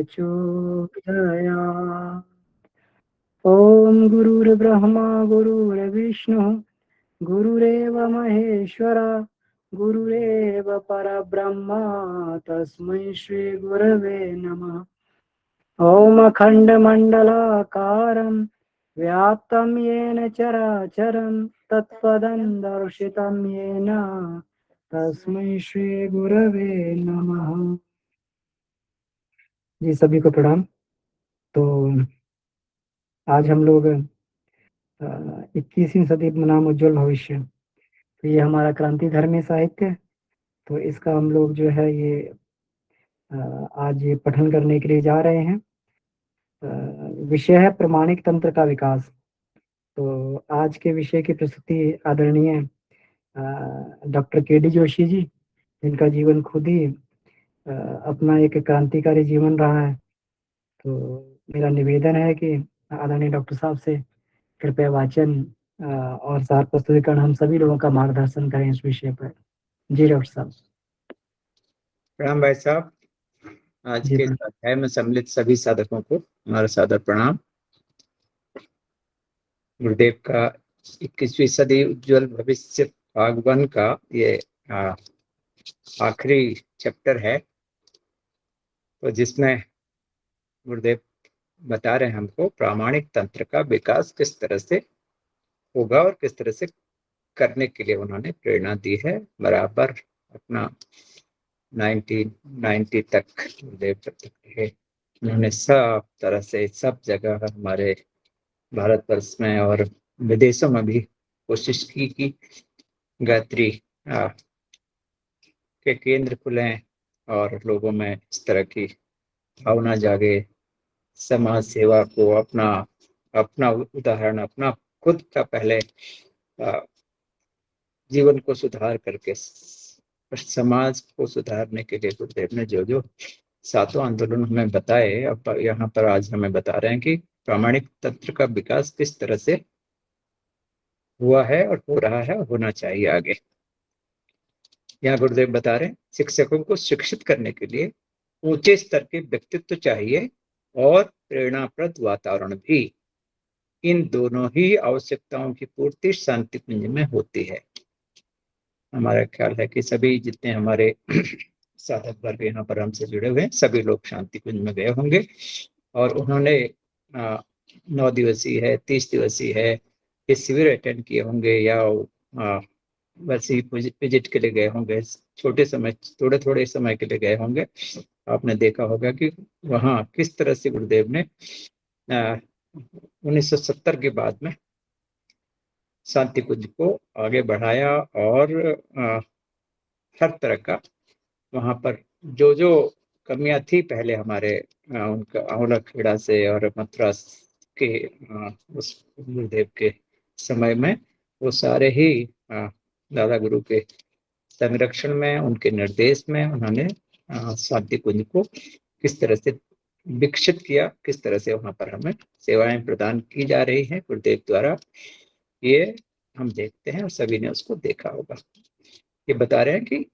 प्रचोदया। ओम गुरुर्ब्रह्मा गुरुर्विष्णु गुरुरेव महेश्वर गुरुरेव परब्रह्म तस्मै श्री गुरवे नमः। ओम अखण्डमण्डलाकारं व्याप्तं येन चराचरं तत्पदं दर्शितं येन तस्मै श्री गुरवे नमः। जी सभी को प्रणाम। तो आज हम लोग 21वीं सदी बनाम उज्जवल भविष्य, तो ये हमारा क्रांति धर्मी साहित्य, तो इसका हम लोग जो है ये आज ये पठन करने के लिए जा रहे हैं। विषय है प्रमाणिक तंत्र का विकास। तो आज के विषय की प्रस्तुति आदरणीय डॉक्टर के डी जोशी जी, जिनका जीवन खुद ही अपना एक क्रांतिकारी जीवन रहा है। तो मेरा निवेदन है कि आदरणीय डॉक्टर साहब से कृपया वाचन और सार प्रस्तुतिकरण हम सभी लोगों का मार्गदर्शन करें इस विषय पर। जी डॉक्टर साहब। प्रणाम भाई साहब। आज के अध्याय में सम्मिलित सभी साधकों को हमारा सादर प्रणाम। गुरुदेव का 21वीं सदी उज्जवल भविष्य भाग 1 का ये आखिरी चैप्टर है, तो जिसमें गुरुदेव बता रहे हैं हमको प्रामाणिक तंत्र का विकास किस तरह से होगा और किस तरह से करने के लिए उन्होंने प्रेरणा दी है। बराबर अपना 1990 तक गुरुदेव जब तक रहे, उन्होंने सब तरह से सब जगह हमारे भारतवर्ष में और विदेशों में भी कोशिश की कि गायत्री के केंद्र खुले और लोगों में इस तरह की भावना जागे, समाज सेवा को अपना उदाहरण, अपना खुद का पहले जीवन को सुधार करके समाज को सुधारने के लिए गुरुदेव ने जो जो 7 आंदोलन हमें बताए, अब यहाँ पर आज हमें बता रहे हैं कि प्रामाणिक तंत्र का विकास किस तरह से हुआ है और हो रहा है और होना चाहिए आगे। यहाँ गुरुदेव बता रहे हैं शिक्षकों को शिक्षित करने के लिए ऊंचे स्तर के व्यक्तित्व चाहिए और प्रेरणाप्रद वातावरण भी। इन दोनों ही आवश्यकताओं की पूर्ति शांति कुंज में होती है। हमारा ख्याल है कि सभी जितने हमारे साधक वर्ग यहाँ पर हमसे जुड़े हुए हैं, सभी लोग शांति कुंज में गए होंगे और उन्होंने 9 दिवसीय है, 30 दिवसीय है, ये शिविर अटेंड किए होंगे या वैसे ही विजिट के लिए गए होंगे, छोटे समय थोड़े थोड़े समय के लिए गए होंगे। आपने देखा होगा कि वहाँ किस तरह से गुरुदेव ने 1970 के बाद में शांति कुंज को आगे बढ़ाया और हर तरह का वहाँ पर जो जो कमियां थी पहले हमारे उनका आंवला खेड़ा से और मथुरा के उस गुरुदेव के समय में, वो सारे ही दादा गुरु के संरक्षण में, उनके निर्देश में उन्होंने शांति कुंज को किस तरह से विकसित किया, किस तरह से वहां पर हमें सेवाएं प्रदान की जा रही हैं गुरुदेव द्वारा, ये हम देखते हैं और सभी ने उसको देखा होगा। ये बता रहे हैं कि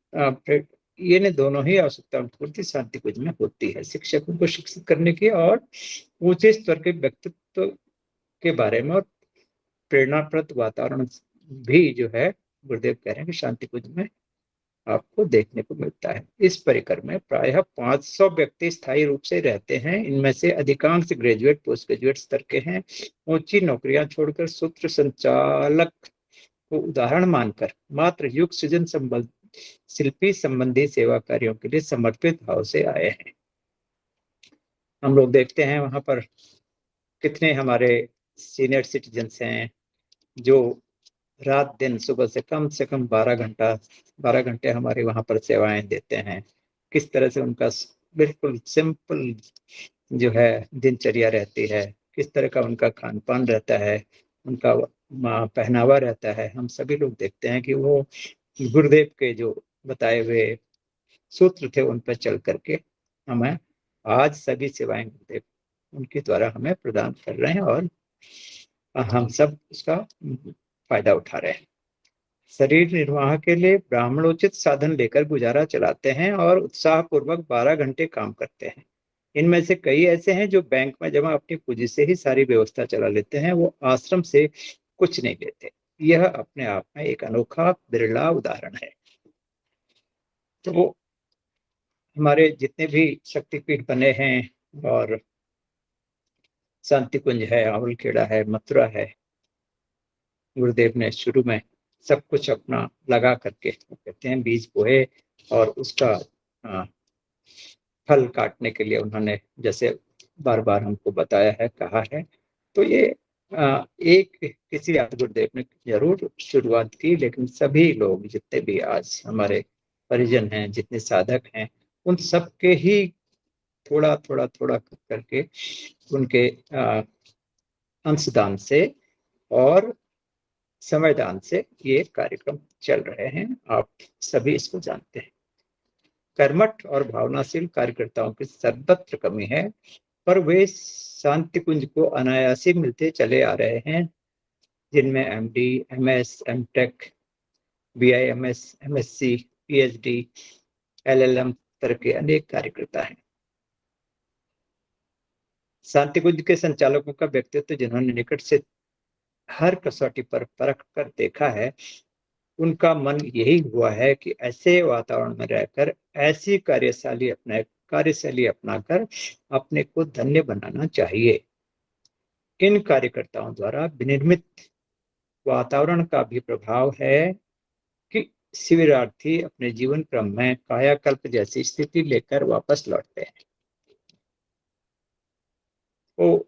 ये ने दोनों ही आवश्यकताओं की पूर्ति शांति कुंज में होती है। शिक्षकों को शिक्षित करने की और ऊंचे स्तर के व्यक्तित्व के बारे में और प्रेरणाप्रद वातावरण भी जो है गुरुदेव कह रहे हैं कि शांति कुंज में आपको देखने को मिलता है। इस परिकर में प्रायः 500 व्यक्ति स्थायी रूप से रहते हैं। इनमें से अधिकांश ग्रेजुएट पोस्ट ग्रेजुएट स्तर के हैं। ऊंची नौकरियां छोड़कर सूत्र संचालक को उदाहरण मानकर मात्र युग सृजन संबंध शिल्पी संबंधी सेवा कार्यों के लिए समर्पित भाव से आए हैं। हम लोग देखते हैं वहां पर कितने हमारे सीनियर सिटीजन्स हैं जो रात दिन सुबह से कम 12 घंटे हमारे वहां पर सेवाएं देते हैं। किस तरह से उनका बिल्कुल सिंपल जो है दिनचर्या रहती है, किस तरह का उनका खान पान रहता है, उनका पहनावा रहता है। हम सभी लोग देखते हैं कि वो गुरुदेव के जो बताए हुए सूत्र थे उन पर चल करके हमें आज सभी सेवाएं गुरुदेव उनके द्वारा हमें प्रदान कर रहे हैं और हम सब उसका फायदा उठा रहे हैं। शरीर निर्वाह के लिए ब्राह्मणोचित साधन लेकर गुजारा चलाते हैं और उत्साह पूर्वक 12 घंटे काम करते हैं। इनमें से कई ऐसे हैं जो बैंक में जमा अपनी पूंजी से ही सारी व्यवस्था चला लेते हैं, वो आश्रम से कुछ नहीं लेते। यह अपने आप में एक अनोखा बिरला उदाहरण है। तो हमारे जितने भी शक्तिपीठ बने हैं, और शांति कुंज है, आवलखेड़ा है, मथुरा है, गुरुदेव ने शुरू में सब कुछ अपना लगा करके, कहते हैं बीज बोए, और उसका फल काटने के लिए उन्होंने जैसे बार बार हमको बताया है, कहा है। तो ये एक किसी आदि गुरुदेव ने जरूर शुरुआत की, लेकिन सभी लोग जितने भी आज हमारे परिजन हैं, जितने साधक हैं, उन सबके ही थोड़ा थोड़ा थोड़ा करके उनके अंशदान से और समयदान से ये कार्यक्रम चल रहे हैं। आप सभी इसको जानते हैं। कर्मठ और भावनाशील कार्यकर्ताओं की सर्वत्र कमी है, पर वे शांति कुंज को अनायास ही मिलते चले आ रहे हैं, जिनमें MD, MS, MTech, BIMS, MSc, PhD, LLM तरह के अनेक कार्यकर्ता हैं। शांति कुंज के संचालकों का व्यक्तित्व जिन्होंने निकट से हर कसौटी पर परख कर देखा है, उनका मन यही हुआ है कि ऐसे वातावरण में रहकर ऐसी कार्यशैली अपनाकर अपने को धन्य बनाना चाहिए। इन कार्यकर्ताओं द्वारा विनिर्मित वातावरण का भी प्रभाव है कि शिविरार्थी अपने जीवन क्रम में कायाकल्प जैसी स्थिति लेकर वापस लौटते हैं। तो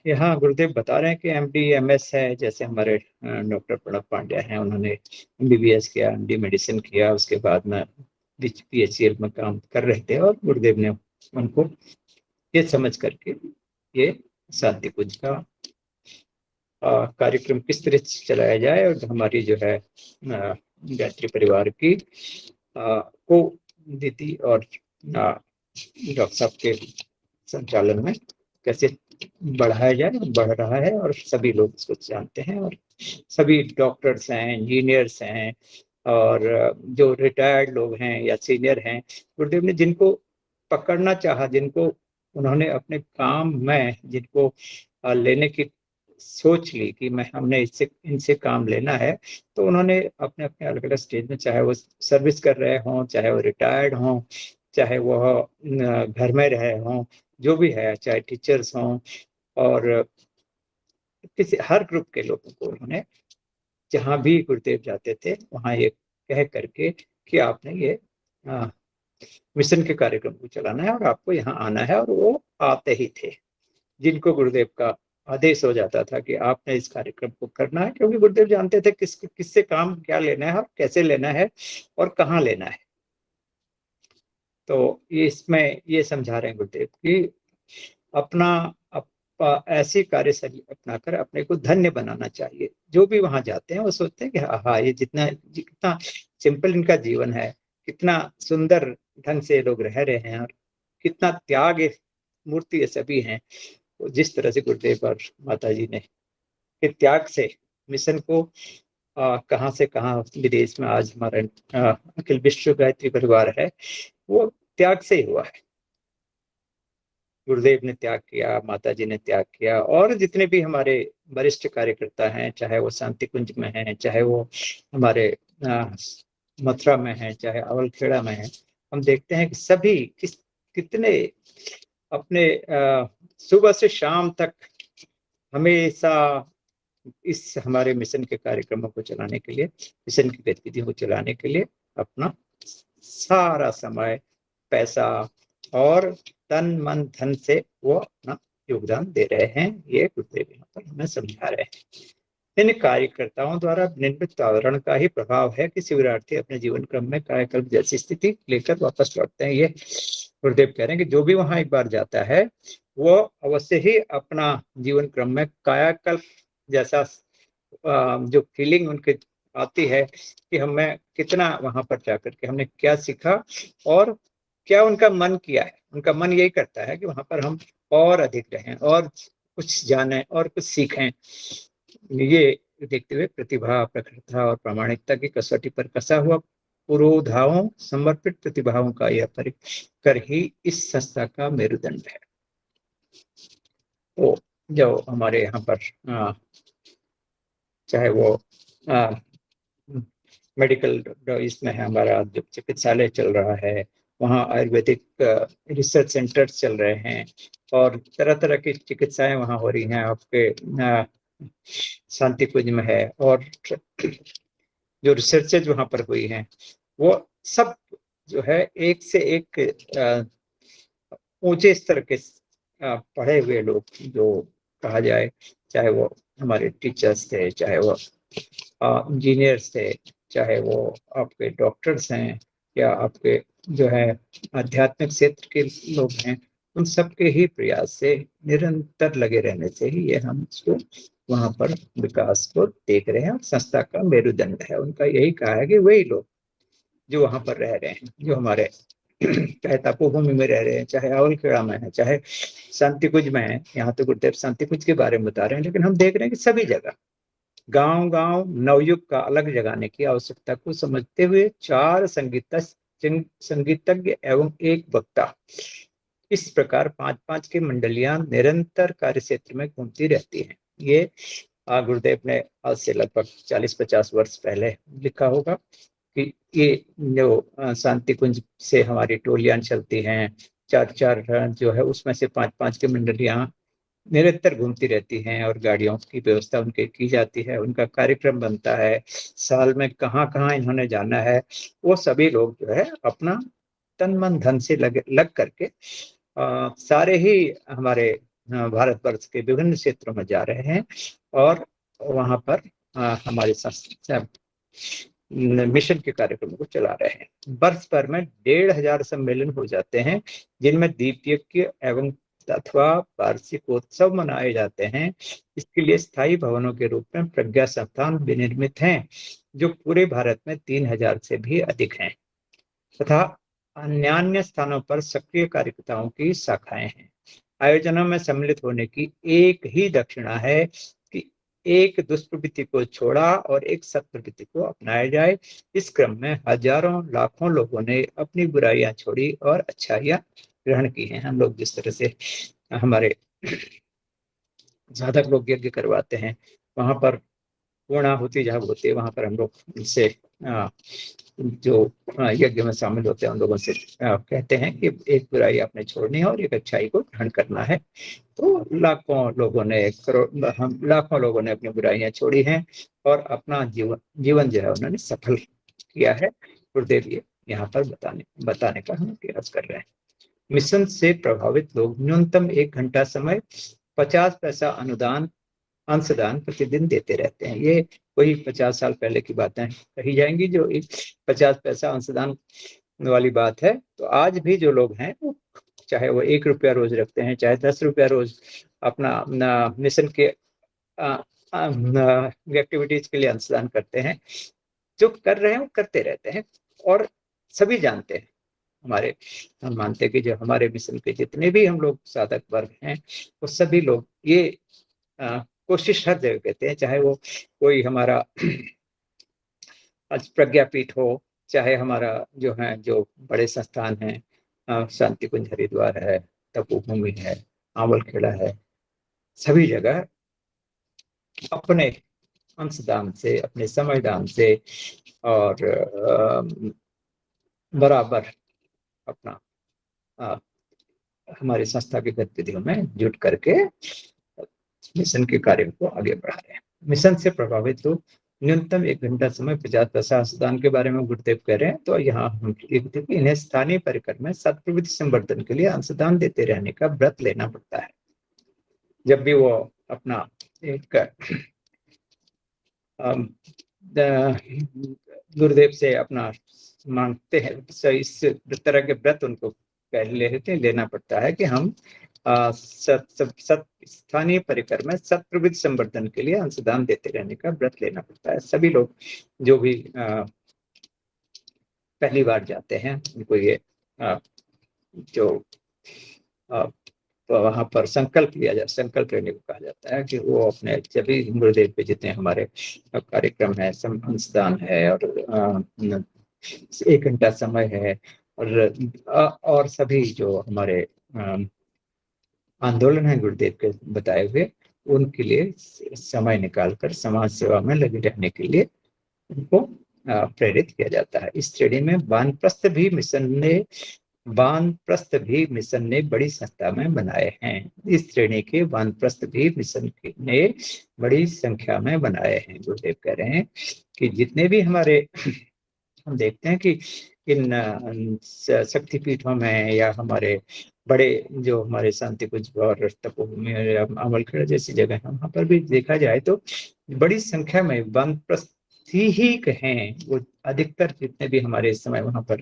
यहाँ गुरुदेव बता रहे हैं कि एमडी, एमएस है, जैसे हमारे डॉक्टर प्रणब पांड्या हैं, उन्होंने एमबीबीएस किया, एमडी मेडिसिन किया, उसके बाद में पीएचसीएल में काम कर रहे थे, और गुरुदेव ने उनको ये समझ करके ये शांति कुंज का कार्यक्रम किस तरह से चलाया जाए, और हमारी जो है गायत्री परिवार की को दीदी और डॉक्टर साहब के संचालन में कैसे बढ़ाया जाए, बढ़ रहा है, और सभी लोग इसको जानते हैं। और सभी डॉक्टर्स हैं, इंजीनियर्स हैं, और जो रिटायर्ड लोग हैं या सीनियर हैं, गुरुदेव ने जिनको पकड़ना चाहा, जिनको उन्होंने अपने काम में जिनको लेने की सोच ली कि हमने इनसे काम लेना है, तो उन्होंने अपने अपने अलग अलग स्टेज में, चाहे वो सर्विस कर रहे हों, चाहे वो रिटायर्ड हों, चाहे वो घर में रहे हों, जो भी है, चाहे टीचर्स हों, और किसी हर ग्रुप के लोगों को उन्होंने जहां भी गुरुदेव जाते थे वहां ये कह करके कि आपने ये मिशन के कार्यक्रम को चलाना है और आपको यहाँ आना है, और वो आते ही थे। जिनको गुरुदेव का आदेश हो जाता था कि आपने इस कार्यक्रम को करना है, क्योंकि गुरुदेव जानते थे किससे काम क्या लेना है और कैसे लेना है और कहाँ लेना है। तो ये इसमें ये समझा रहे हैं गुरुदेव कि अपना ऐसी कार्यशैली अपनाकर अपने को धन्य बनाना चाहिए। जो भी वहां जाते हैं वो सोचते हैं कि हाँ, ये कितना सिंपल इनका जीवन है, कितना सुंदर ढंग से लोग रह रहे हैं, और कितना त्याग मूर्ति ये सभी हैं। तो जिस तरह से गुरुदेव और माता जी ने त्याग से मिशन को कहाँ से कहाँ विदेश में आज हमारा अखिल विश्व गायत्री परिवार है, वो त्याग से ही हुआ है। गुरुदेव ने त्याग किया, माता जी ने त्याग किया, और जितने भी हमारे वरिष्ठ कार्यकर्ता हैं, चाहे वो शांति कुंज में हैं, चाहे वो हमारे मथुरा में हैं, चाहे अवलखेड़ा में हैं, हम देखते हैं कि सभी कितने अपने सुबह से शाम तक हमेशा इस हमारे मिशन के कार्यक्रमों को चलाने के लिए, मिशन की गतिविधियों को चलाने के लिए अपना सारा समय, पैसा और तन मन धन से वो अपना योगदान दे रहे हैं। ये गुरुदेव यहाँ पर हमें समझा रहे हैं। इन कार्यकर्ताओं द्वारा निर्मित वातावरण का ही प्रभाव है कि शिविरार्थी अपने जीवन क्रम में कायाकल्प जैसी स्थिति लेकर वापस लौटते हैं। ये गुरुदेव कह रहे हैं कि जो भी वहां एक बार जाता है वो अवश्य ही अपना जीवन क्रम में कायाकल्प जैसा जो फीलिंग उनके आती है कि हमें कितना वहां पर जाकर के हमने क्या सीखा, और क्या उनका मन किया है। उनका मन यही करता है कि वहां पर हम और अधिक रहें, और कुछ जानें, और कुछ सीखें। ये देखते हुए प्रतिभा, प्रखरता और प्रामाणिकता की कसौटी पर कसा हुआ पुरोधाओं समर्पित प्रतिभाओं का यह परिकर ही इस संस्था का मेरुदंड है। तो जो हमारे यहाँ पर चाहे वो मेडिकल इसमें है, हमारा जो चिकित्सालय चल रहा है, वहाँ आयुर्वेदिक रिसर्च सेंटर्स चल रहे हैं और तरह तरह की चिकित्साएं वहाँ हो रही हैं। आपके शांति कुंज में है, और जो रिसर्चेज वहाँ पर हुई हैं वो सब जो है एक से एक ऊंचे स्तर के पढ़े हुए लोग जो कहा जाए, चाहे वो हमारे टीचर्स थे, चाहे वो इंजीनियर्स थे, चाहे वो आपके डॉक्टर्स हैं, या आपके जो है आध्यात्मिक क्षेत्र के लोग हैं, उन सबके ही प्रयास से निरंतर लगे रहने से ही ये हम इसको वहां पर विकास को देख रहे हैं। संस्था का मेरुदंड है, उनका यही कहा है कि वही लोग जो वहां पर रह रहे हैं, जो हमारे चाहे तपोभूमि में रह रहे हैं, चाहे अवलखेड़ा में है, चाहे शांति कुंज में है। यहाँ तो गुरुदेव शांति कुंज के बारे में बता रहे हैं, लेकिन हम देख रहे हैं कि सभी जगह गांव गांव नवयुग का अलग जगाने की आवश्यकता को समझते हुए 4 संगीतज्ञ एवं एक वक्ता, इस प्रकार 5-5 की मंडलियां निरंतर कार्य क्षेत्र में घूमती रहती हैं। ये गुरुदेव ने आज से लगभग 40-50 वर्ष पहले लिखा होगा कि ये जो शांति कुंज से हमारी टोलियां चलती हैं, 4-4 जो है उसमें से 5-5 की मंडलियां निरंतर घूमती रहती हैं, और गाड़ियों की व्यवस्था उनके की जाती है, उनका कार्यक्रम बनता है, साल में कहाँ कहाँ इन्होंने जाना है, वो सभी लोग जो है अपना तन मन धन से लग करके सारे ही हमारे भारतवर्ष के विभिन्न क्षेत्रों में जा रहे हैं, और वहां पर हमारे मिशन के कार्यक्रमों को चला रहे हैं। वर्ष भर में 1500 सम्मेलन हो जाते हैं, जिनमें दीपयज्ञ एवं अथवा वार्षिकोत्सव मनाए जाते हैं। इसके लिए स्थायी भवनों के रूप में प्रज्ञा संस्थान विनिर्मित हैं, जो पूरे भारत में 3000 से भी अधिक हैं, तथा अन्य स्थानों पर सक्रिय कार्यकर्ताओं की शाखाएं हैं। आयोजनों में सम्मिलित होने की एक ही दक्षिणा है कि एक दुष्प्रवृत्ति को छोड़ा और एक सत्प्रवृत्ति को अपनाया जाए। इस क्रम में हजारों लाखों लोगों ने अपनी बुराइयां छोड़ी और अच्छाइयां ग्रहण की हैं। हम लोग जिस तरह से हमारे साधक लोग यज्ञ करवाते हैं, वहां पर पूर्णाहुति जब होती है, वहां पर हम लोग इनसे जो यज्ञ में शामिल होते हैं उन लोगों से कहते हैं कि एक बुराई आपने छोड़नी है और एक अच्छाई को ग्रहण करना है। तो लाखों लोगों ने अपनी बुराइयां छोड़ी हैं और अपना जीवन जो है उन्होंने सफल किया है। गुरुदेव ये यहाँ पर बताने का हम प्रयास कर रहे हैं। मिशन से प्रभावित लोग न्यूनतम 1 घंटा समय 50 पैसा अंशदान प्रतिदिन देते रहते हैं। ये वही 50 साल पहले की बातें कही जाएंगी, जो 50 पैसा अंशदान वाली बात है। तो आज भी जो लोग हैं, चाहे वो 1 रुपया रोज रखते हैं, चाहे 10 रुपया रोज अपना मिशन के एक्टिविटीज के लिए अंशदान करते हैं, जो कर रहे हैं वो करते रहते हैं। और सभी जानते हैं, हम मानते हैं कि जो हमारे मिशन के जितने भी हम लोग साधक वर्ग हैं, वो सभी लोग ये कोशिश हर जगह कहते हैं, चाहे वो कोई हमारा आज प्रज्ञापीठ हो, चाहे हमारा जो बड़े संस्थान हैं, शांति कुंज हरिद्वार है, तपोभूमि है, आंवलखेड़ा है, सभी जगह अपने अंशदान से, अपने समयदान से और बराबर अपना हमारी संस्था की गतिविधियों में जुट करके मिशन के कार्य को आगे बढ़ा रहे हैं। मिशन से प्रभावित लोग न्यूनतम 1 घंटा समय 50 पैसा अंशदान के बारे में गुरुदेव कह रहे हैं। तो यहाँ हम लिखते कि इन्हें स्थानीय परिकर में सत्प्रवृत्ति संवर्धन के लिए अंशदान देते रहने का व्रत लेना पड़ता है। जब भी वो अपना एक गुरुदेव से अपना मांगते हैं, इस तरह के व्रत उनको पहले लेना पड़ता है कि हम स्थानीय परिकर में सत्प्रवृत्ति संवर्धन के लिए अंशदान देते रहने का व्रत लेना पड़ता है। सभी लोग जो भी पहली बार जाते हैं, उनको ये जो तो वहां पर संकल्प लेने को कहा जाता है कि वो अपने जब भी गुरुदेव पे जितने हमारे कार्यक्रम है, अंशदान है और 1 घंटा समय है, और सभी जो हमारे आंदोलन है गुरुदेव के बताए हुए, उनके लिए समय निकालकर समाज सेवा में लगे रहने के लिए उनको प्रेरित किया जाता है। इस श्रेणी में वानप्रस्थ भी मिशन ने बड़ी संख्या में बनाए हैं। इस श्रेणी के वानप्रस्थ भी मिशन ने बड़ी संख्या में बनाए हैं। गुरुदेव कह रहे हैं कि जितने भी हमारे हम देखते हैं कि इन शक्तिपीठों में या हमारे बड़े जो हमारे शांति कुंज और तपोभूमि या अमलखेड़ा जैसी जगह है, वहां पर भी देखा जाए तो बड़ी संख्या में वानप्रस्थी ही कहें, वो अधिकतर जितने भी हमारे इस समय वहां पर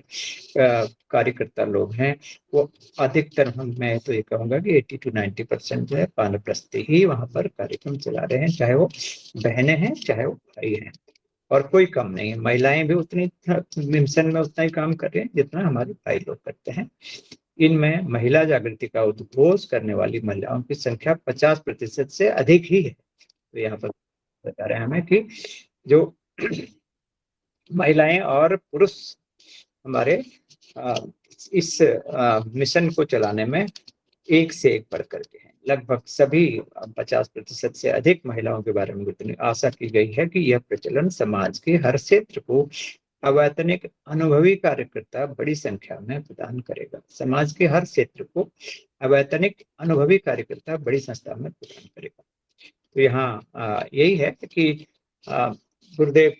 कार्यकर्ता लोग हैं, वो अधिकतर मैं तो ये कहूंगा कि 80 to 90% जो है वानप्रस्थी ही वहां पर कार्यक्रम चला रहे हैं, चाहे वो बहनें हैं चाहे वो भाई हैं, और कोई कम नहीं है। महिलाएं भी उतनी मिशन में उतना ही काम कर रहे हैं जितना हमारे भाई लोग करते हैं। इनमें महिला जागृति का उद्घोष करने वाली महिलाओं की संख्या 50% से अधिक ही है। तो यहाँ पर बता रहे हैं हमें कि जो महिलाएं और पुरुष हमारे इस मिशन को चलाने में एक से एक बढ़ करके हैं। लगभग सभी 50% से अधिक महिलाओं के बारे में इतनी आशा की गई है कि यह प्रचलन समाज के हर क्षेत्र को अवैतनिक अनुभवी कार्यकर्ता बड़ी संख्या में प्रदान करेगा। समाज के हर क्षेत्र को अवैतनिक अनुभवी कार्यकर्ता बड़ी संख्या में प्रदान करेगा। तो यहाँ यही है कि गुरुदेव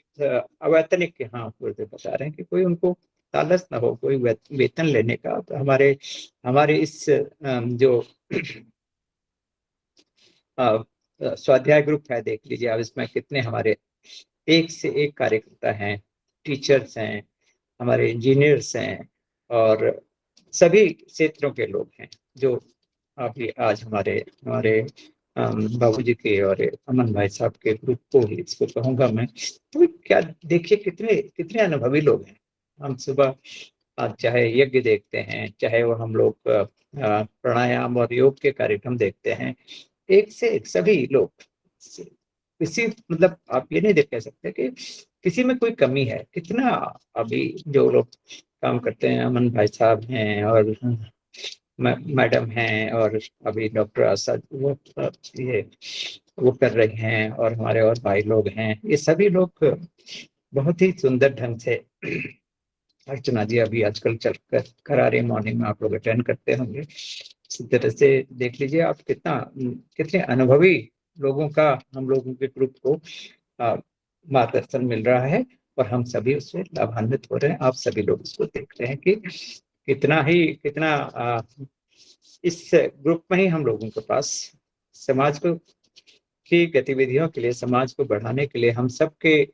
अवैतनिक, यहाँ गुरुदेव बता रहे हैं कि कोई उनको लालच ना हो कोई वेतन लेने का। तो हमारे इस जो स्वाध्याय ग्रुप है, देख लीजिए आप, इसमें कितने हमारे एक से एक कार्यकर्ता हैं, टीचर्स हैं, हमारे इंजीनियर्स हैं, और सभी क्षेत्रों के लोग हैं जो अभी आज हमारे बाबूजी के और अमन भाई साहब के ग्रुप को ही इसको कहूंगा मैं। तो क्या देखिए कितने कितने अनुभवी लोग हैं। हम सुबह आज चाहे यज्ञ देखते हैं, चाहे वो हम लोग प्राणायाम और योग के कार्यक्रम देखते हैं, एक से एक सभी लोग, किसी मतलब आप ये नहीं देख कह सकते कि किसी में कोई कमी है। कितना अभी जो लोग काम करते हैं, अमन भाई साहब हैं और मैडम हैं, और अभी डॉक्टर आसाद ये वो कर रहे हैं, और हमारे और भाई लोग हैं, ये सभी लोग बहुत ही सुंदर ढंग से, अर्चना जी अभी आजकल चल कर करा रही, मॉर्निंग में आप लोग अटेंड करते होंगे। इसी तरह से देख लीजिए आप कितने अनुभवी लोगों का हम लोगों के ग्रुप को मार्गदर्शन मिल रहा है, और हम सभी उससे लाभान्वित हो रहे हैं। आप सभी लोग इसको देख रहे हैं कि कितना इस ग्रुप में ही हम लोगों के पास समाज को की गतिविधियों के लिए, समाज को बढ़ाने के लिए हम सबके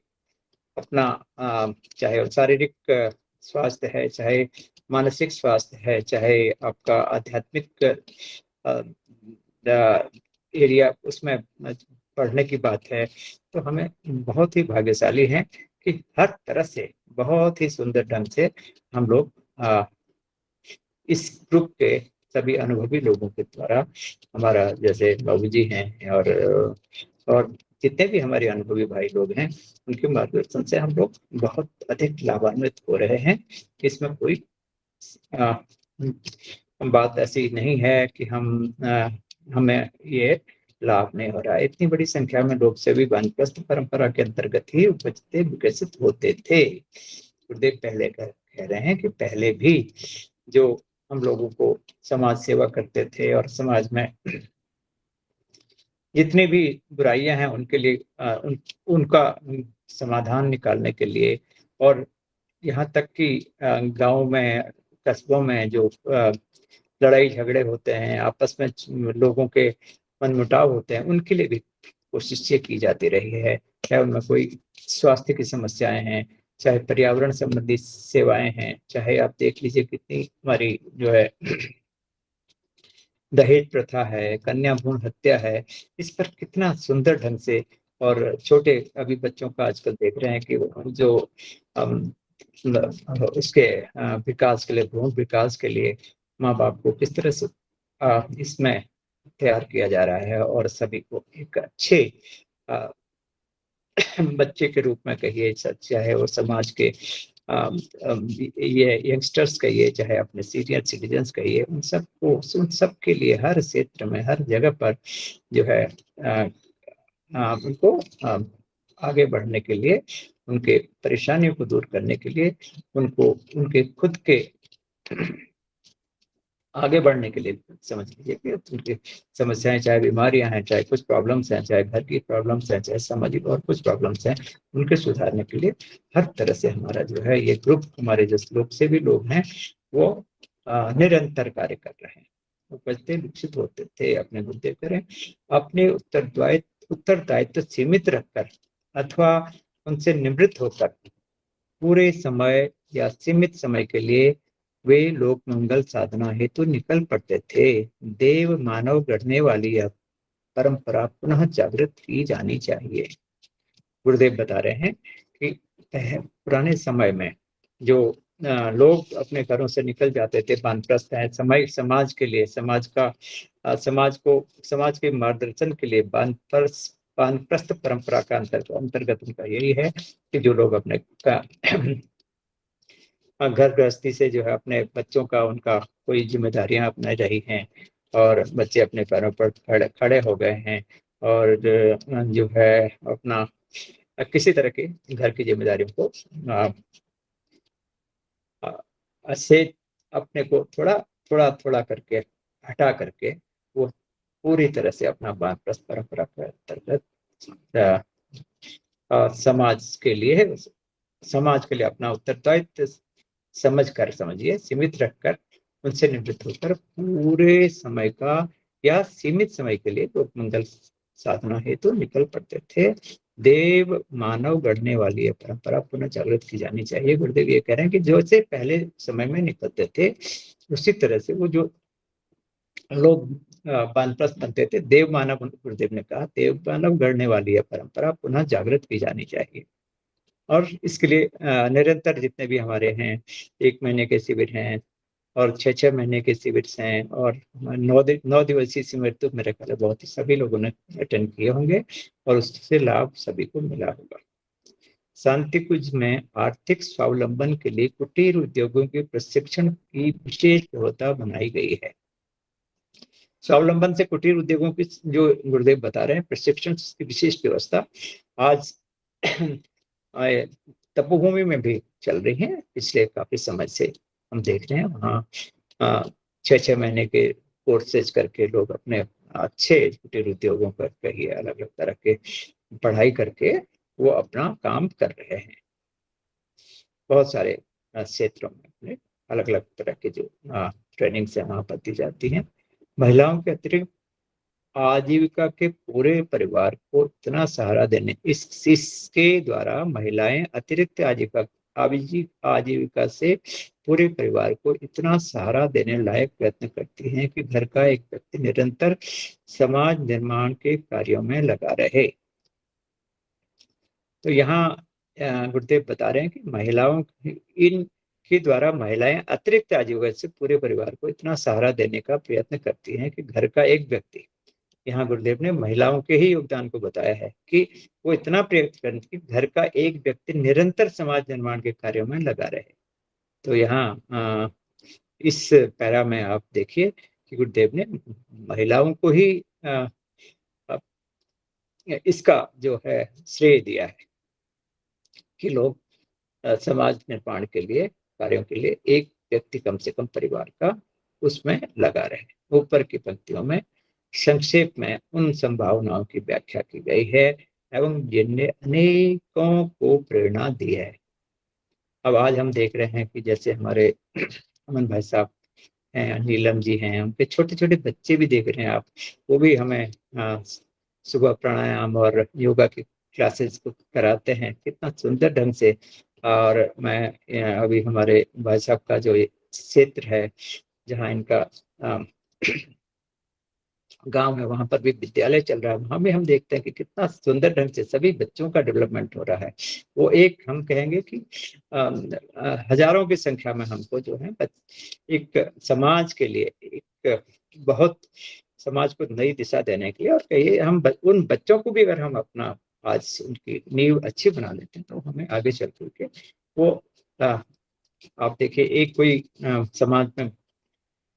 अपना चाहे शारीरिक स्वास्थ्य है, चाहे मानसिक स्वास्थ्य है, चाहे आपका आध्यात्मिक एरिया उसमें पढ़ने की बात है, तो हमें बहुत ही भाग्यशाली हैं कि हर तरह से बहुत ही सुंदर ढंग से हम लोग इस ग्रुप के सभी अनुभवी लोगों के द्वारा, हमारा जैसे बाबूजी हैं और जितने भी हमारे अनुभवी भाई लोग हैं, उनके मार्गदर्शन से हम लोग बहुत अधिक लाभान्वित हो रहे हैं। इसमें कोई बात ऐसी नहीं है कि हमें ये लाभ नहीं हो रहा है। इतनी बड़ी संख्या में लोग सभी वानप्रस्थ परंपरा के अंतर्गत ही उपजते विकसित होते थे। गुरुदेव पहले कह रहे हैं कि पहले भी जो हम लोगों को समाज सेवा करते थे और समाज में जितनी भी बुराइयां हैं उनके लिए उनका समाधान निकालने के लिए, और यहाँ तक कि गांव में, कस्बों में जो लड़ाई झगड़े होते हैं, आपस में लोगों के मनमुटाव होते हैं, उनके लिए भी कोशिशें की जाती रही है। चाहे उनमें कोई स्वास्थ्य की समस्याएं हैं, चाहे पर्यावरण संबंधी सेवाएं हैं, चाहे आप देख लीजिए कितनी हमारी जो है दहेज प्रथा है, कन्या भ्रूण हत्या है, इस पर कितना सुंदर ढंग से, और छोटे अभी बच्चों का आजकल देख रहे हैं कि जो उसके विकास के लिए, भ्रूण विकास के लिए माँ बाप को किस तरह से इसमें तैयार किया जा रहा है, और सभी को एक अच्छे बच्चे के रूप में कहिए, चाहे वो समाज के ये यंगस्टर्स कहिए, चाहे अपने सीनियर सिटीजन्स कहिए, उन सब के लिए हर क्षेत्र में, हर जगह पर जो है उनको आगे बढ़ने के लिए, उनके परेशानियों को दूर करने के लिए, उनको उनके खुद के आगे बढ़ने के लिए समझ लीजिए कि उनकी समस्याएं, चाहे बीमारियां हैं, चाहे कुछ प्रॉब्लम्स हैं, चाहे घर की प्रॉब्लम्स हैं, चाहे सामाजिक और कुछ प्रॉब्लम्स हैं, उनके सुधारने के लिए हर तरह से हमारा जो है ये ग्रुप, हमारे जो लोग से भी लोग हैं, वो निरंतर कार्य कर रहे हैं। वो बचते विकसित होते थे, अपने मुद्दे करें, अपने उत्तरदायित्व सीमित रखकर अथवा उनसे निवृत्त होकर पूरे समय या सीमित समय के लिए वे लोक मंगल साधना हेतु निकल पड़ते थे। देव मानव गढ़ने वाली यह परंपरा पुनः जागृत की जानी चाहिए। गुरुदेव बता रहे हैं कि पुराने समय में जो लोग अपने घरों से निकल जाते थे, वानप्रस्थ हैं, समाज के लिए, समाज के मार्गदर्शन के लिए वानप्रस्थ परंपरा का अंतर्गत उनका यही है कि जो लोग अपने घर गृहस्थी से जो है अपने बच्चों का, उनका कोई जिम्मेदारियां अपना रही हैं और बच्चे अपने पैरों पर खड़े हो गए हैं और जो है अपना किसी तरह की घर की जिम्मेदारियों को से अपने को थोड़ा थोड़ा करके हटा करके वो पूरी तरह से अपना वानप्रस्थ परंपरा के अंतर्गत समाज के लिए अपना उत्तरदायित्व समझिए, सीमित रखकर, उनसे निवृत्त होकर पूरे समय का या सीमित समय के लिए लोक मंगल साधना हेतु निकल पड़ते थे। देव मानव गढ़ने वाली यह परंपरा पुनः जागृत की जानी चाहिए। गुरुदेव ये कह रहे हैं कि जो से पहले समय में निकलते थे, उसी तरह से वो जो लोग वानप्रस्थ बनते थे, देव मानव, गुरुदेव ने कहा, देव मानव गढ़ने वाली यह परंपरा पुनः जागृत की जानी चाहिए। और इसके लिए निरंतर जितने भी हमारे हैं, 1 महीने के शिविर हैं और 6-6 महीने के शिविर हैं और 9 दिवसीय शिविर, तो मेरे ख्याल है बहुत ही सभी लोगों ने अटेंड किए होंगे और उससे लाभ सभी को मिला होगा। शांति कुंज में आर्थिक स्वावलंबन के लिए कुटीर उद्योगों के प्रशिक्षण की विशेष व्यवस्था बनाई गई है। स्वावलंबन से कुटीर उद्योगों की जो गुरुदेव बता रहे हैं, प्रशिक्षण की विशेष व्यवस्था आज तपोभूमि में भी चल रही है। पिछले काफी समय से हम देख रहे हैं वहाँ 6-6 महीने के कोर्सेज करके लोग अपने अच्छे कुटीर उद्योगों पर कहिए, अलग अलग तरह के पढ़ाई करके वो अपना काम कर रहे हैं। बहुत सारे क्षेत्रों में अपने अलग अलग तरह के जो ट्रेनिंग से वहाँ पर दी जाती हैं। महिलाओं के अतिरिक्त आजीविका के पूरे परिवार को इतना सहारा देने, इसके द्वारा महिलाएं अतिरिक्त आजीविका से पूरे परिवार को इतना सहारा देने लायक प्रयत्न करती हैं कि घर का एक व्यक्ति निरंतर समाज निर्माण के कार्यों में लगा रहे। तो यहाँ गुरुदेव बता रहे हैं कि इनके द्वारा महिलाएं अतिरिक्त आजीविका से पूरे परिवार को इतना सहारा देने का प्रयत्न करती हैं कि घर का एक व्यक्ति, यहाँ गुरुदेव ने महिलाओं के ही योगदान को बताया है कि वो इतना प्रयत्न करें कि घर का एक व्यक्ति निरंतर समाज निर्माण के कार्यों में लगा रहे। तो यहाँ इस पैरा में आप देखिए कि गुरुदेव ने महिलाओं को ही इसका जो है श्रेय दिया है कि लोग समाज निर्माण के लिए, कार्यों के लिए एक व्यक्ति कम से कम परिवार का उसमें लगा रहे। ऊपर की पंक्तियों में संक्षेप में उन संभावनाओं की व्याख्या की गई है एवं जिनने अनेकों को प्रेरणा दी है। अब आज हम देख रहे हैं कि जैसे हमारे अमन भाई साहब हैं, नीलम जी हैं, उनके छोटे छोटे बच्चे भी देख रहे हैं आप, वो भी हमें सुबह प्राणायाम और योगा की क्लासेस को कराते हैं कितना सुंदर ढंग से। और मैं अभी हमारे भाई साहब का जो क्षेत्र है जहाँ इनका गांव है, वहां पर भी विद्यालय चल रहा है, वहां भी हम देखते हैं कि कितना सुंदर ढंग से सभी बच्चों का डेवलपमेंट हो रहा है। वो एक हम कहेंगे कि हजारों की संख्या में हमको जो है एक समाज के लिए, एक बहुत समाज को नई दिशा देने के लिए, और कहिए हम उन बच्चों को भी अगर हम अपना आज उनकी नींव अच्छी बना लेते हैं तो हमें आगे चल के वो आप देखिए, एक कोई समाज में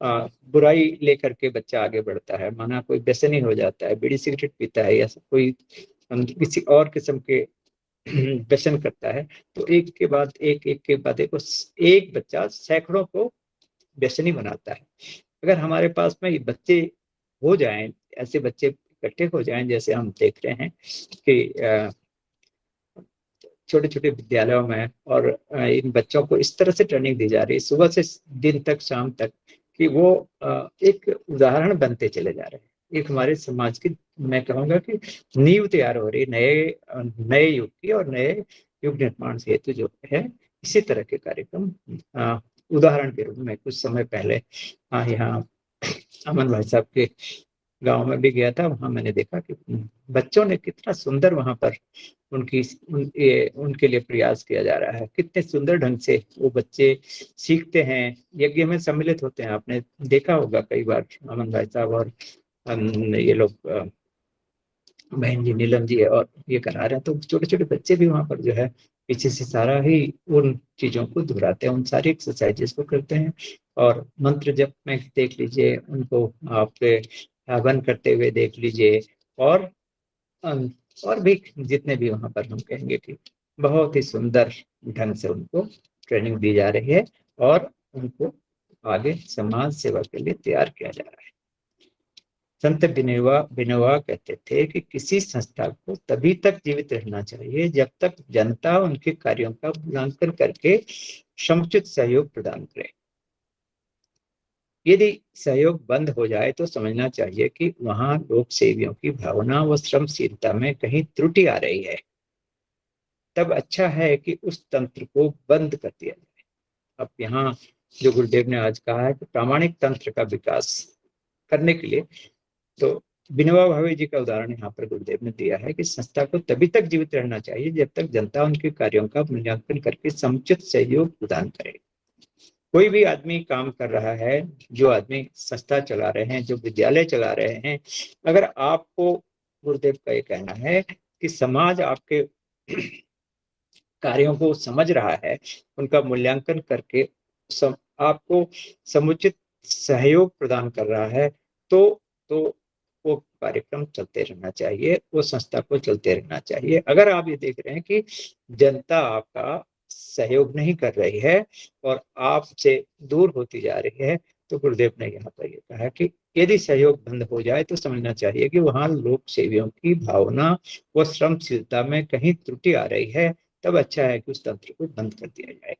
बुराई लेकर के बच्चा आगे बढ़ता है, माना कोई व्यसनी हो जाता है, बीड़ी सिगरेट पीता है, या कोई किसी और किस्म के व्यसन करता है, तो एक के बाद एक बच्चा सैकड़ों को व्यसनी बनाता है। अगर हमारे पास में ये बच्चे हो जाएं, ऐसे बच्चे इकट्ठे हो जाएं, जैसे हम देख रहे हैं कि छोटे छोटे विद्यालयों में, और इन बच्चों को इस तरह से ट्रेनिंग दी जा रही है सुबह से दिन तक, शाम तक, कि वो एक उदाहरण बनते चले जा रहे हैं। एक हमारे समाज की, मैं कहूँगा कि नींव तैयार हो रही है नए युग की, और नए युग निर्माण से हेतु जो है इसी तरह के कार्यक्रम। उदाहरण के रूप में कुछ समय पहले यहाँ अमन भाई साहब के गांव में भी गया था, वहां मैंने देखा कि बच्चों ने कितना सुंदर वहां पर उनके लिए प्रयास किया जा रहा है। कितने सुंदर ढंग से वो बच्चे सीखते हैं, यज्ञ में सम्मिलित होते हैं। आपने देखा होगा कई बार अमन भाई साहब और ये लोग, बहन जी नीलम जी और ये करा रहे हैं, तो छोटे छोटे बच्चे भी वहां पर जो है पीछे से सारा ही उन चीजों को दोहराते हैं, उन सारी एक्सरसाइजेस को करते हैं। और मंत्र जप में देख लीजिए उनको, आप हवन करते हुए देख लीजिए, और अम, और भी जितने भी वहां पर हम कहेंगे कि बहुत ही सुंदर ढंग से उनको ट्रेनिंग दी जा रही है, और उनको आगे समाज सेवा के लिए तैयार किया जा रहा है। संत बिनोवा कहते थे कि किसी संस्था को तभी तक जीवित रहना चाहिए जब तक जनता उनके कार्यों का मूल्यांकन करके समुचित सहयोग प्रदान करे। यदि सहयोग बंद हो जाए तो समझना चाहिए कि वहां लोक सेवियों की भावना व श्रमशीलता में कहीं त्रुटि आ रही है। तब अच्छा है कि उस तंत्र को बंद कर दिया जाए। अब यहाँ जो गुरुदेव ने आज कहा है कि प्रामाणिक तंत्र का विकास करने के लिए, तो विनोबा भावे जी का उदाहरण यहाँ पर गुरुदेव ने दिया है कि संस्था को तभी तक जीवित रहना चाहिए जब तक जनता उनके कार्यों का मूल्यांकन करके समुचित सहयोग प्रदान करे। कोई भी आदमी काम कर रहा है, जो आदमी संस्था चला रहे हैं, जो विद्यालय चला रहे हैं, अगर आपको, गुरुदेव का ये कहना है कि समाज आपके कार्यों को समझ रहा है, उनका मूल्यांकन करके आपको समुचित सहयोग प्रदान कर रहा है, तो वो कार्यक्रम चलते रहना चाहिए, वो संस्था को चलते रहना चाहिए। अगर आप ये देख रहे हैं कि जनता आपका सहयोग नहीं कर रही है और आपसे दूर होती जा रही है, तो गुरुदेव ने यहाँ पर ये कहा कि यदि सहयोग बंद हो जाए तो समझना चाहिए कि वहां लोक सेवियों की भावना व श्रमशीलता में कहीं त्रुटि आ रही है। तब अच्छा है कि उस तंत्र को बंद कर दिया जाए।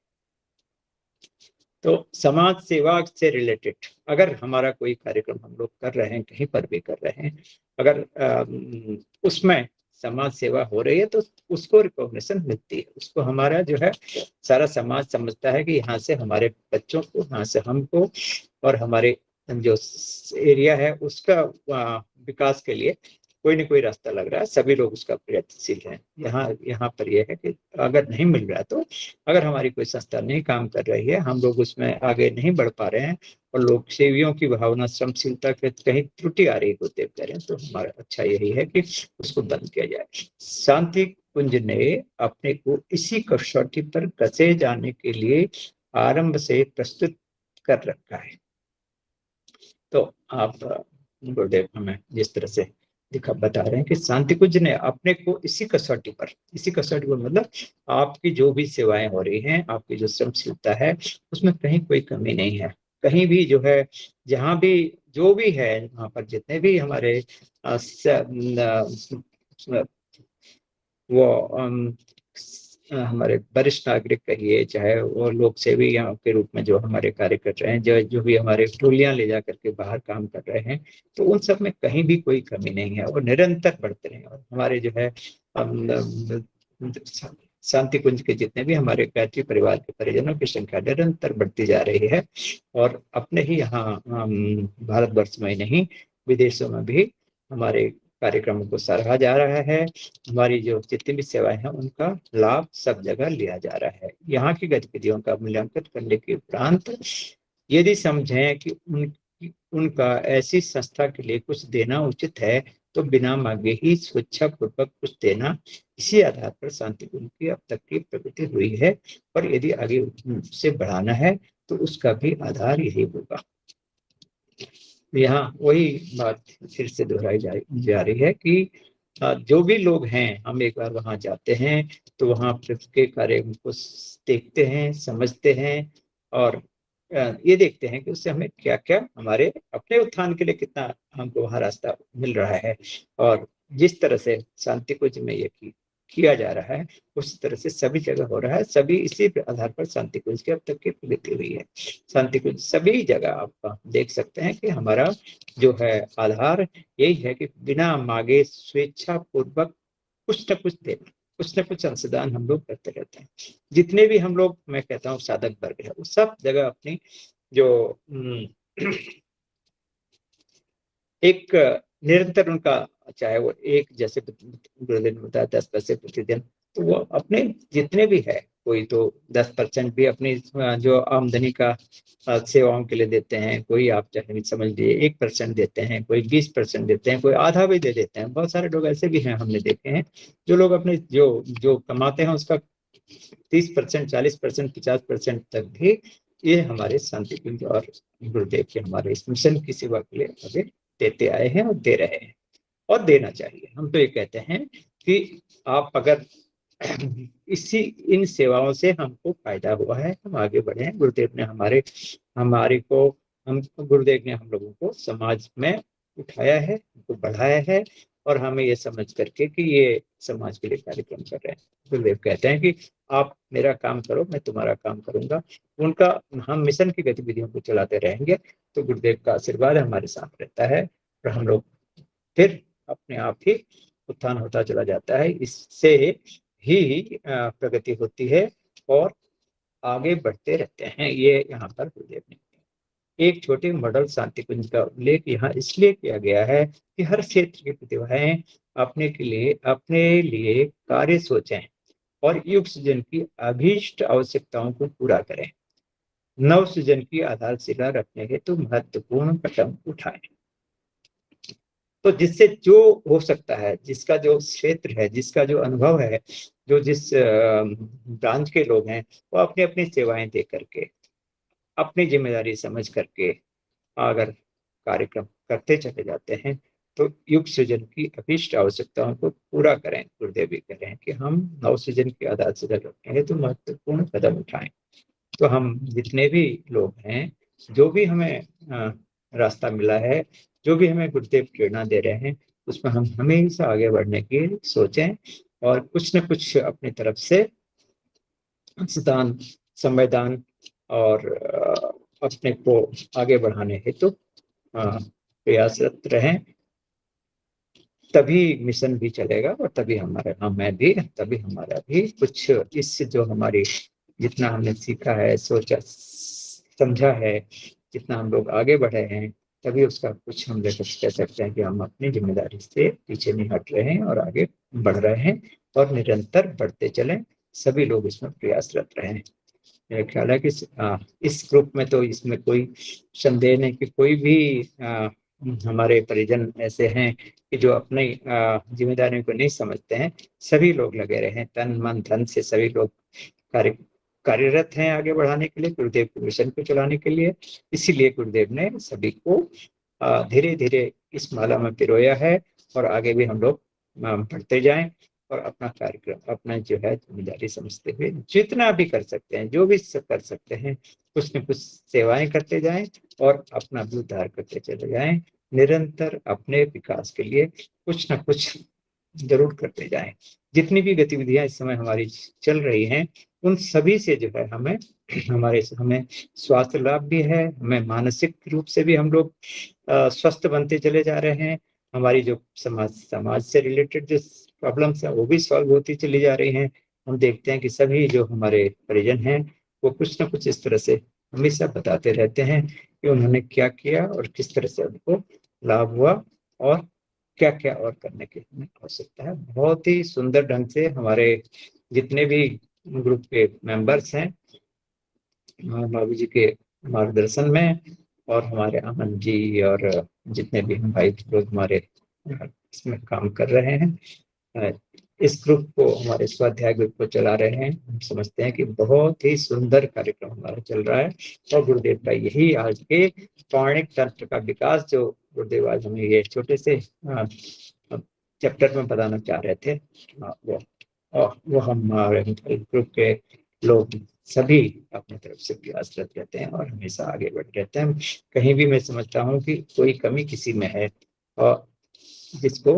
तो समाज सेवा से रिलेटेड अगर हमारा कोई कार्यक्रम हम लोग कर रहे हैं, कहीं पर भी कर रहे हैं, अगर उसमें समाज सेवा हो रही है, तो उसको रिकॉग्निशन मिलती है। उसको हमारा जो है सारा समाज समझता है कि यहाँ से हमारे बच्चों को, यहाँ से हमको, और हमारे जो एरिया है उसका विकास के लिए कोई ना कोई रास्ता लग रहा है। सभी लोग उसका प्रयत्नशील हैं। यहाँ यहाँ पर यह है कि अगर नहीं मिल रहा, तो अगर हमारी कोई संस्था नहीं काम कर रही है, हम लोग उसमें आगे नहीं बढ़ पा रहे हैं, और लोक सेवियों की भावना श्रमशीलता के कहीं त्रुटि आ रही होते कह तो हमारा अच्छा यही है कि उसको बंद किया जाए। शांति कुंज ने अपने को इसी कसौटी पर कसे जाने के लिए आरंभ से प्रस्तुत कर रखा है। तो आप गुरुदेव हमें जिस तरह से बता रहे हैं कि शांति कुंज ने अपने को इसी कसौटी पर मतलब आपकी जो भी सेवाएं हो रही हैं, आपकी जो श्रमशीलता है, उसमें कहीं कोई कमी नहीं है। कहीं भी जो है, जहां भी जो भी है, वहां पर जितने भी हमारे वो हमारे वरिष्ठ नागरिक कहिए, चाहे वो लोक सेवी यहाँ के रूप में जो हमारे कार्य कर रहे हैं, जो भी हमारे टोलियां ले जा करके बाहर काम कर रहे हैं, तो उन सब में कहीं भी कोई कमी नहीं है, और निरंतर बढ़ते रहे। और हमारे जो है शांति कुंज के जितने भी हमारे गायत्री परिवार के परिजनों की संख्या निरंतर बढ़ती जा रही है, और अपने ही यहाँ भारतवर्ष में नहीं, विदेशों में भी हमारे कार्यक्रमों को सराहा जा रहा है। हमारी जो जितनी भी सेवाएं हैं, उनका लाभ सब जगह लिया जा रहा है। यहाँ की गतिविधियों का मूल्यांकन करने के उपरांत यदि समझें कि उनका ऐसी संस्था के लिए कुछ देना उचित है, तो बिना मांगे ही स्वेच्छापूर्वक कुछ देना, इसी आधार पर शांति कुंज की अब तक की प्रगति हुई है। और यदि आगे से बढ़ाना है तो उसका भी आधार यही होगा। यहाँ वही बात फिर से दोहराई जा रही है कि जो भी लोग हैं, हम एक बार वहां जाते हैं तो वहां के कार्य को देखते हैं, समझते हैं और ये देखते हैं कि उससे हमें क्या क्या हमारे अपने उत्थान के लिए कितना हमको वहां रास्ता मिल रहा है। और जिस तरह से शांति कुंज में ये किया जा रहा है, उस तरह से सभी जगह हो रहा है। सभी इसी आधार पर शांति कुंज की अब तक की प्रगति हुई है। शांति कुंज सभी जगह आप देख सकते हैं कि हमारा जो है आधार यही है कि बिना मांगे स्वेच्छा पूर्वक कुछ न कुछ देना, कुछ न कुछ अंशदान हम लोग करते रहते हैं। जितने भी हम लोग, मैं कहता हूँ साधक वर्ग है, वो सब जगह अपनी जो एक निरंतर उनका, चाहे वो एक जैसे गुरुदेव ने बताया 10 पैसे प्रतिदिन, तो वो अपने जितने भी है, कोई तो 10% भी अपनी जो आमदनी का सेवाओं के लिए देते हैं, कोई आप चाहे समझ लीजिए 1% देते हैं, कोई 20% देते हैं, कोई आधा भी दे देते हैं। बहुत सारे लोग ऐसे भी हैं, हमने देखे हैं, जो लोग अपने जो जो कमाते हैं उसका 30%, 40%, 50% तक भी ये हमारे शांति कुंज और गुरुदेव के हमारे इस मिशन की सेवा के लिए आगे देते आए हैं और दे रहे हैं और देना चाहिए। हम तो ये कहते हैं कि आप अगर इसी इन सेवाओं से हमको फायदा हुआ है, हम आगे बढ़े हैं। गुरुदेव ने हमारे को हम गुरुदेव ने हम लोगों को समाज में उठाया है, उनको बढ़ाया है और हमें ये समझ करके कि ये समाज के लिए कार्यक्रम कर रहे हैं। गुरुदेव कहते हैं कि आप मेरा काम करो, मैं तुम्हारा काम करूंगा। उनका हम मिशन की गतिविधियों को चलाते रहेंगे तो गुरुदेव का आशीर्वाद हमारे साथ रहता है और हम लोग फिर अपने आप ही उत्थान होता चला जाता है। इससे ही प्रगति होती है और आगे बढ़ते रहते हैं। ये यहाँ पर गुरुदेव ने एक छोटे मॉडल शांति कुंज का उल्लेख यहाँ इसलिए किया गया है कि हर क्षेत्र की प्रतिभाएं अपने लिए कार्य सोचें और युग सृजन की अभीष्ट आवश्यकताओं को पूरा करें, नव सृजन की आधारशिला रखने हेतु महत्वपूर्ण कदम उठाएं। तो जिससे जो हो सकता है, जिसका जो क्षेत्र है, जिसका जो अनुभव है, जो जिस ब्रांच के लोग हैं, वो अपनी अपनी सेवाएं दे करके, अपनी जिम्मेदारी समझ करके अगर कार्यक्रम करते चले जाते हैं तो युग सृजन की अभीष्ट आवश्यकताओं को पूरा करें। गुरुदेव भी कह रहे हैं कि हम नव सृजन की आधारशिला रखेंगे तो महत्वपूर्ण कदम उठाएं। तो हम जितने भी लोग हैं, जो भी हमें रास्ता मिला है, जो भी हमें गुरुदेव प्रेरणा दे रहे हैं, उसमें हम हमेशा आगे बढ़ने की सोचें और कुछ न कुछ अपनी तरफ से अंशदान, संवेदान और अपने को आगे बढ़ाने हेतु प्रयासरत रहें। तभी मिशन भी चलेगा और तभी हमारा भी कुछ इससे जो हमारी जितना हमने सीखा है, सोचा समझा है, जितना हम लोग आगे बढ़े हैं, तभी उसका कुछ हम कह सकते हैं कि हम अपनी जिम्मेदारी से पीछे नहीं हट रहे हैं और आगे बढ़ रहे हैं और निरंतर बढ़ते चलें। सभी लोग इसमें प्रयासरत रहे हैं। मेरा ख्याल है कि इस ग्रुप में तो इसमें कोई संदेह नहीं कि कोई भी हमारे परिजन ऐसे हैं कि जो अपनी जिम्मेदारियों को नहीं समझते हैं। सभी लोग लगे रहे हैं, तन मन धन से सभी लोग कार्यरत हैं आगे बढ़ाने के लिए, गुरुदेव के मिशन को चलाने के लिए। इसीलिए गुरुदेव ने सभी को धीरे धीरे इस माला में पिरोया है और आगे भी हम लोग बढ़ते जाएं और अपना कार्यक्रम, अपना जो है जिम्मेदारी समझते हुए जितना भी कर सकते हैं, जो भी कर सकते हैं, कुछ न कुछ सेवाएं करते जाएं और अपना भी उद्धार करते चले जाएं। निरंतर अपने विकास के लिए कुछ न कुछ जरूर करते जाएं। जितनी भी गतिविधियां इस समय हमारी चल रही हैं, उन सभी से जो है हमें स्वास्थ्य लाभ भी है, हमें मानसिक रूप से भी हम लोग स्वस्थ बनते चले जा रहे हैं। हमारी जो समाज से रिलेटेड जो प्रॉब्लम्स है वो भी सॉल्व होती चली जा रही हैं। हम देखते हैं कि सभी जो हमारे परिजन हैं वो कुछ ना कुछ इस तरह से हमेशा बताते रहते हैं कि उन्होंने क्या किया और किस तरह से उनको लाभ हुआ और क्या क्या और करने की हमें आवश्यकता है। बहुत ही सुंदर ढंग से हमारे जितने भी ग्रुप के मेंबर्स हैं बाबू जी के मार्गदर्शन में और हमारे अमन जी और जितने भी हम भाई लोग हमारे इसमें काम कर रहे हैं, इस ग्रुप को, हमारे स्वाध्याय ग्रुप को चला रहे हैं। हम समझते हैं कि बहुत ही सुंदर कार्यक्रम हमारा चल रहा है और गुरुदेव का यही आज के पौराणिक तंत्र का विकास, जो गुरुदेव आज हमें ये छोटे से चैप्टर में बताना चाह रहे थे, वो हमारे ग्रुप के लोग सभी अपनी तरफ से प्रयासरत रहते हैं और हमेशा आगे बढ़ते रहते हैं। कहीं भी मैं समझता हूँ कि कोई कमी किसी में है और जिसको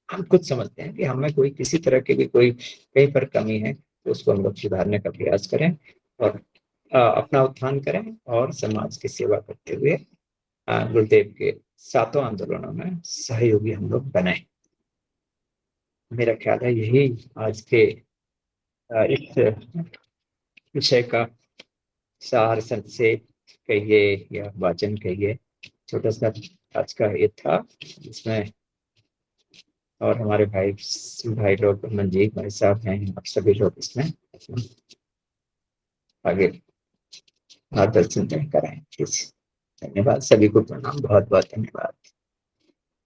हम खुद समझते हैं कि हमें कोई किसी तरह की भी कोई कहीं पर कमी है, तो उसको हम लोग सुधारने का प्रयास करें और अपना उत्थान करें और समाज की सेवा करते हुए गुरुदेव के 7 आंदोलनों में सहयोगी हम लोग बने। मेरा ख्याल है यही आज के इस विषय का सार संक्षेप कहिए या वाचन कहिए, छोटा सा आज का ये था, जिसमें और हमारे भाई लोग, मंजीत भाई साहब हैं, आप सभी लोग इसमें आगे मार्गदर्शन कराएं। धन्यवाद सभी को, प्रणाम, बहुत बहुत धन्यवाद।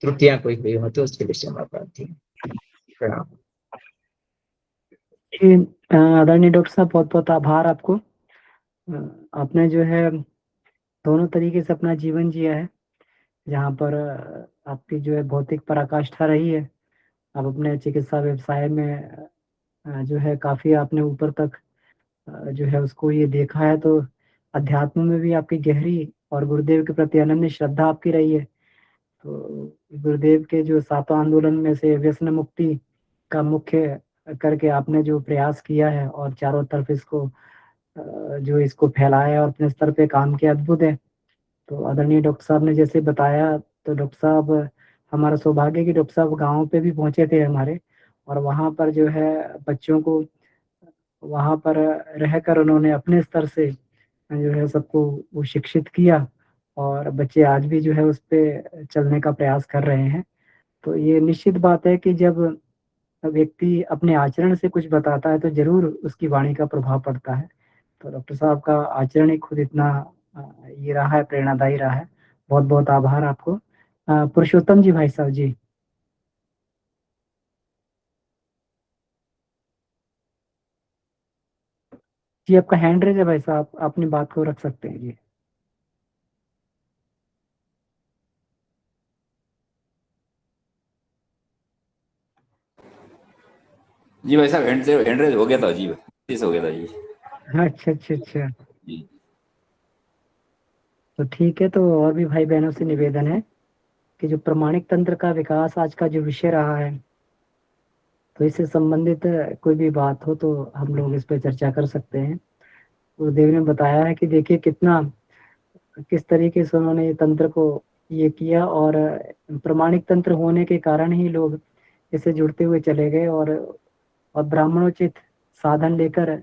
त्रुटियां कोई हुई हो तो उसके लिए क्षमा प्रार्थी, प्रणाम। आदरणीय डॉक्टर साहब, बहुत बहुत आभार आपको। आपने जो है दोनों तरीके से अपना जीवन जिया है, जहाँ पर आपकी जो है भौतिक पराकाष्ठा रही है, आप अपने चिकित्सा व्यवसाय में जो है काफी आपने ऊपर तक जो है उसको ये देखा है, तो अध्यात्म में भी आपकी गहरी और गुरुदेव के प्रति अनन्य श्रद्धा आपकी रही है। तो गुरुदेव के जो 7 आंदोलन में से व्यसन मुक्ति का मुख्य करके आपने जो प्रयास किया है और चारों तरफ इसको जो इसको फैलाया और अपने स्तर पे काम किया, अद्भुत है। तो आदरणीय डॉक्टर साहब ने जैसे बताया, तो डॉक्टर साहब, हमारा सौभाग्य है कि डॉक्टर साहब गाँव पे भी पहुंचे थे हमारे, और वहाँ पर जो है बच्चों को वहाँ पर रहकर उन्होंने अपने स्तर से जो है सबको वो शिक्षित किया, और बच्चे आज भी जो है उस पे चलने का प्रयास कर रहे हैं। तो ये निश्चित बात है कि जब व्यक्ति अपने आचरण से कुछ बताता है तो ज़रूर उसकी वाणी का प्रभाव पड़ता है। तो डॉक्टर साहब का आचरण ही खुद इतना ये रहा है, प्रेरणादायी रहा है। बहुत-बहुत आभार आपको। पुरुषोत्तम जी, भाई साहब जी। जी, आपका हैंड रेज़ है भाई साहब, आप अपनी बात को रख सकते हैं जी। जी भाई साहब, हैंड रेज हो गया था जी, हो गया था जी। अच्छा, अच्छा, अच्छा। जी तो ठीक है, तो और भी भाई बहनों से निवेदन है कि जो प्रमाणिक तंत्र का विकास आज का जो विषय रहा है, तो इससे संबंधित कोई भी बात हो तो हम लोग इस पे चर्चा कर सकते हैं। गुरुदेव ने बताया है कि देखिए किस तरीके से उन्होंने ये तंत्र को ये किया, और प्रमाणिक तंत्र होने के कारण ही लोग इससे जुड़ते हुए चले गए, और ब्राह्मणोचित साधन लेकर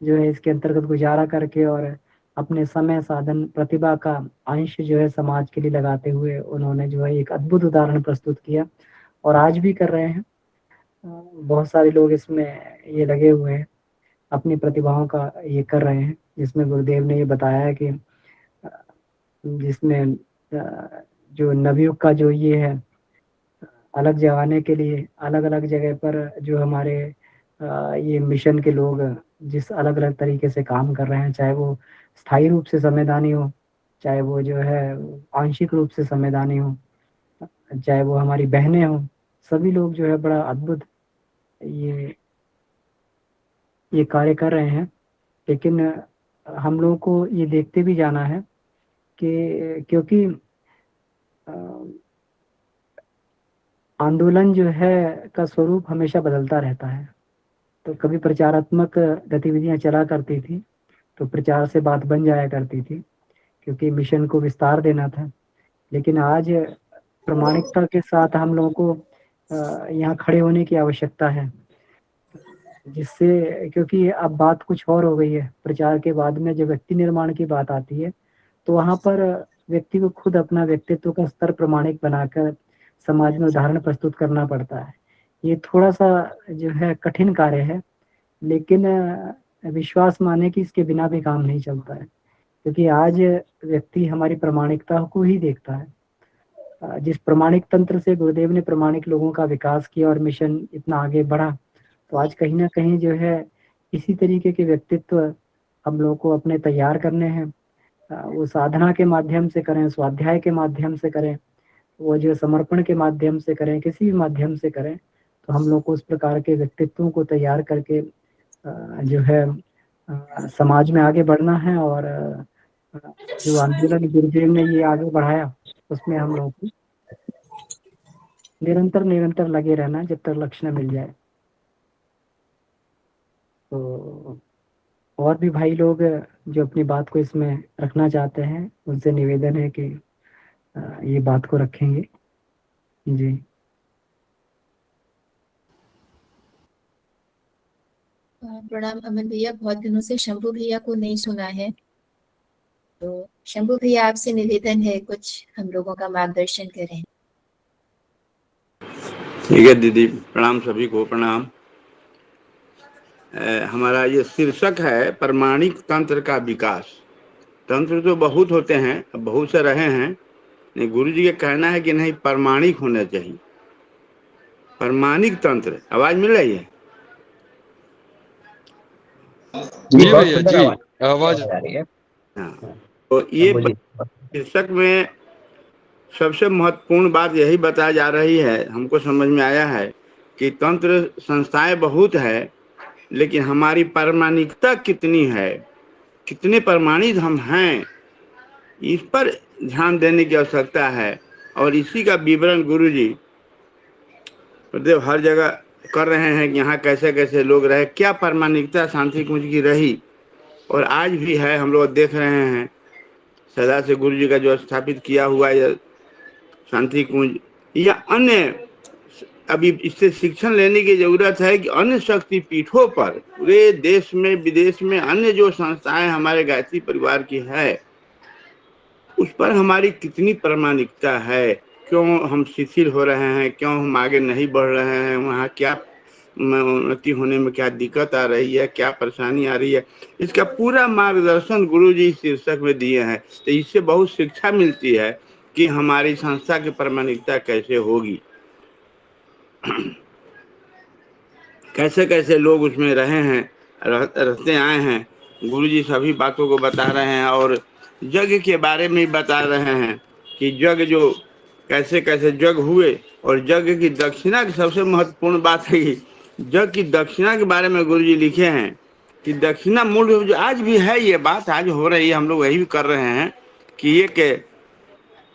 जो है इसके अंतर्गत गुजारा करके और अपने समय, साधन, प्रतिभा का अंश जो है समाज के लिए लगाते हुए उन्होंने जो है एक अद्भुत उदाहरण प्रस्तुत किया, और आज भी कर रहे हैं। बहुत सारे लोग इसमें ये लगे हुए हैं, अपनी प्रतिभाओं का ये कर रहे हैं, जिसमें गुरुदेव ने ये बताया है कि जिसमें जो नवयुग का जो ये है, अलग जगाने के लिए अलग-अलग जगह पर जो हमारे ये मिशन के लोग जिस अलग-अलग तरीके से काम कर रहे हैं, चाहे वो स्थायी रूप से संवैधानी हो, चाहे वो जो है आंशिक रूप से संवैधानी हो, चाहे वो हमारी बहनें हों, सभी लोग जो है बड़ा अद्भुत ये ये कार्य कर रहे हैं। लेकिन हम लोगों को ये देखते भी जाना है कि क्योंकि अ, आंदोलन जो है का स्वरूप हमेशा बदलता रहता है। तो कभी प्रचारात्मक गतिविधियाँ चला करती थी, तो प्रचार से बात बन जाया करती थी, क्योंकि मिशन को विस्तार देना था। लेकिन आज प्रामाणिकता के साथ हम लोगों को यहाँ खड़े होने की आवश्यकता है, जिससे क्योंकि अब बात कुछ और हो गई है। प्रचार के बाद में जब व्यक्ति निर्माण की बात आती है, तो वहाँ पर व्यक्ति को खुद अपना व्यक्तित्व का स्तर प्रामाणिक बनाकर समाज में उदाहरण प्रस्तुत करना पड़ता है। ये थोड़ा-सा जो है कठिन कार्य है, लेकिन विश्वास माने कि इसके बिना भी काम नहीं चलता है। क्योंकि आज व्यक्ति हमारी प्रामाणिकता को ही देखता है। जिस प्रामाणिक तंत्र से गुरुदेव ने प्रामाणिक लोगों का विकास किया और मिशन इतना आगे बढ़ा, तो आज कहीं ना कहीं जो है इसी तरीके के व्यक्तित्व हम लोग को अपने तैयार करने हैं। वो साधना के माध्यम से करें, स्वाध्याय के माध्यम से करें, वो जो समर्पण के माध्यम से करें, किसी भी माध्यम से करें, तो हम लोग को उस प्रकार के व्यक्तित्वों को तैयार करके जो है समाज में आगे बढ़ना है। और जो आंदोलन गुरुदेव ने ये आगे बढ़ाया, उसमें हम लोग को निरंतर निरंतर लगे रहना जब तक लक्ष्य न मिल जाए। तो और भी भाई लोग जो अपनी बात को इसमें रखना चाहते हैं, उनसे निवेदन है कि ये बात को रखेंगे। जी प्रणाम अमन भैया, बहुत दिनों से शंभू भैया को नहीं सुना है, तो शंभू भैया आपसे निवेदन है कुछ हम लोगों का मार्गदर्शन करें। ठीक है दीदी, प्रणाम सभी को, प्रणाम। हमारा ये शीर्षक है प्रामाणिक तंत्र का विकास। तंत्र तो बहुत होते हैं, अब बहुत से रहे हैं, नहीं गुरु जी का कहना है कि नहीं, प्रामाणिक होना चाहिए। प्रामाणिक तंत्र, आवाज मिल रही है? जी जी बहुत भैया सुंदर जी, आवाज आवाज आ रही है। हाँ, तो ये बोलिए। शीर्षक में सबसे महत्वपूर्ण बात यही बताई जा रही है, हमको समझ में आया है कि तंत्र संस्थाएं बहुत है, लेकिन हमारी प्रामाणिकता कितनी है, कितने प्रमाणित हम हैं, इस पर ध्यान देने की आवश्यकता है। और इसी का विवरण गुरुजी गुरुदेव हर जगह कर रहे हैं कि यहाँ कैसे कैसे लोग रहे, क्या प्रामाणिकता शांति कुंज की रही और आज भी है। हम लोग देख रहे हैं सदा से गुरु जी का जो स्थापित किया हुआ है शांति कुंज या अन्य, अभी इससे शिक्षण लेने की जरूरत है कि अन्य शक्ति पीठों पर पूरे देश में विदेश में अन्य जो संस्थाएं हमारे गायत्री परिवार की है, उस पर हमारी कितनी प्रामाणिकता है, क्यों हम शिथिल हो रहे हैं, क्यों हम आगे नहीं बढ़ रहे हैं, वहाँ क्या उन्नति होने में क्या दिक्कत आ रही है, क्या परेशानी आ रही है, इसका पूरा मार्गदर्शन गुरु जी शीर्षक में दिए हैं। तो इससे बहुत शिक्षा मिलती है कि हमारी संस्था की प्रामाणिकता कैसे होगी, कैसे कैसे लोग उसमें रहे हैं, रहते आए हैं। गुरुजी सभी बातों को बता रहे हैं और यज्ञ के बारे में बता रहे हैं कि यज्ञ जो कैसे कैसे यज्ञ हुए, और यज्ञ की दक्षिणा की सबसे महत्वपूर्ण बात है कि यज्ञ की दक्षिणा के बारे में गुरुजी लिखे हैं कि दक्षिणा मूल रूप से आज भी है, ये बात आज हो रही है, हम लोग वही भी कर रहे हैं कि ये के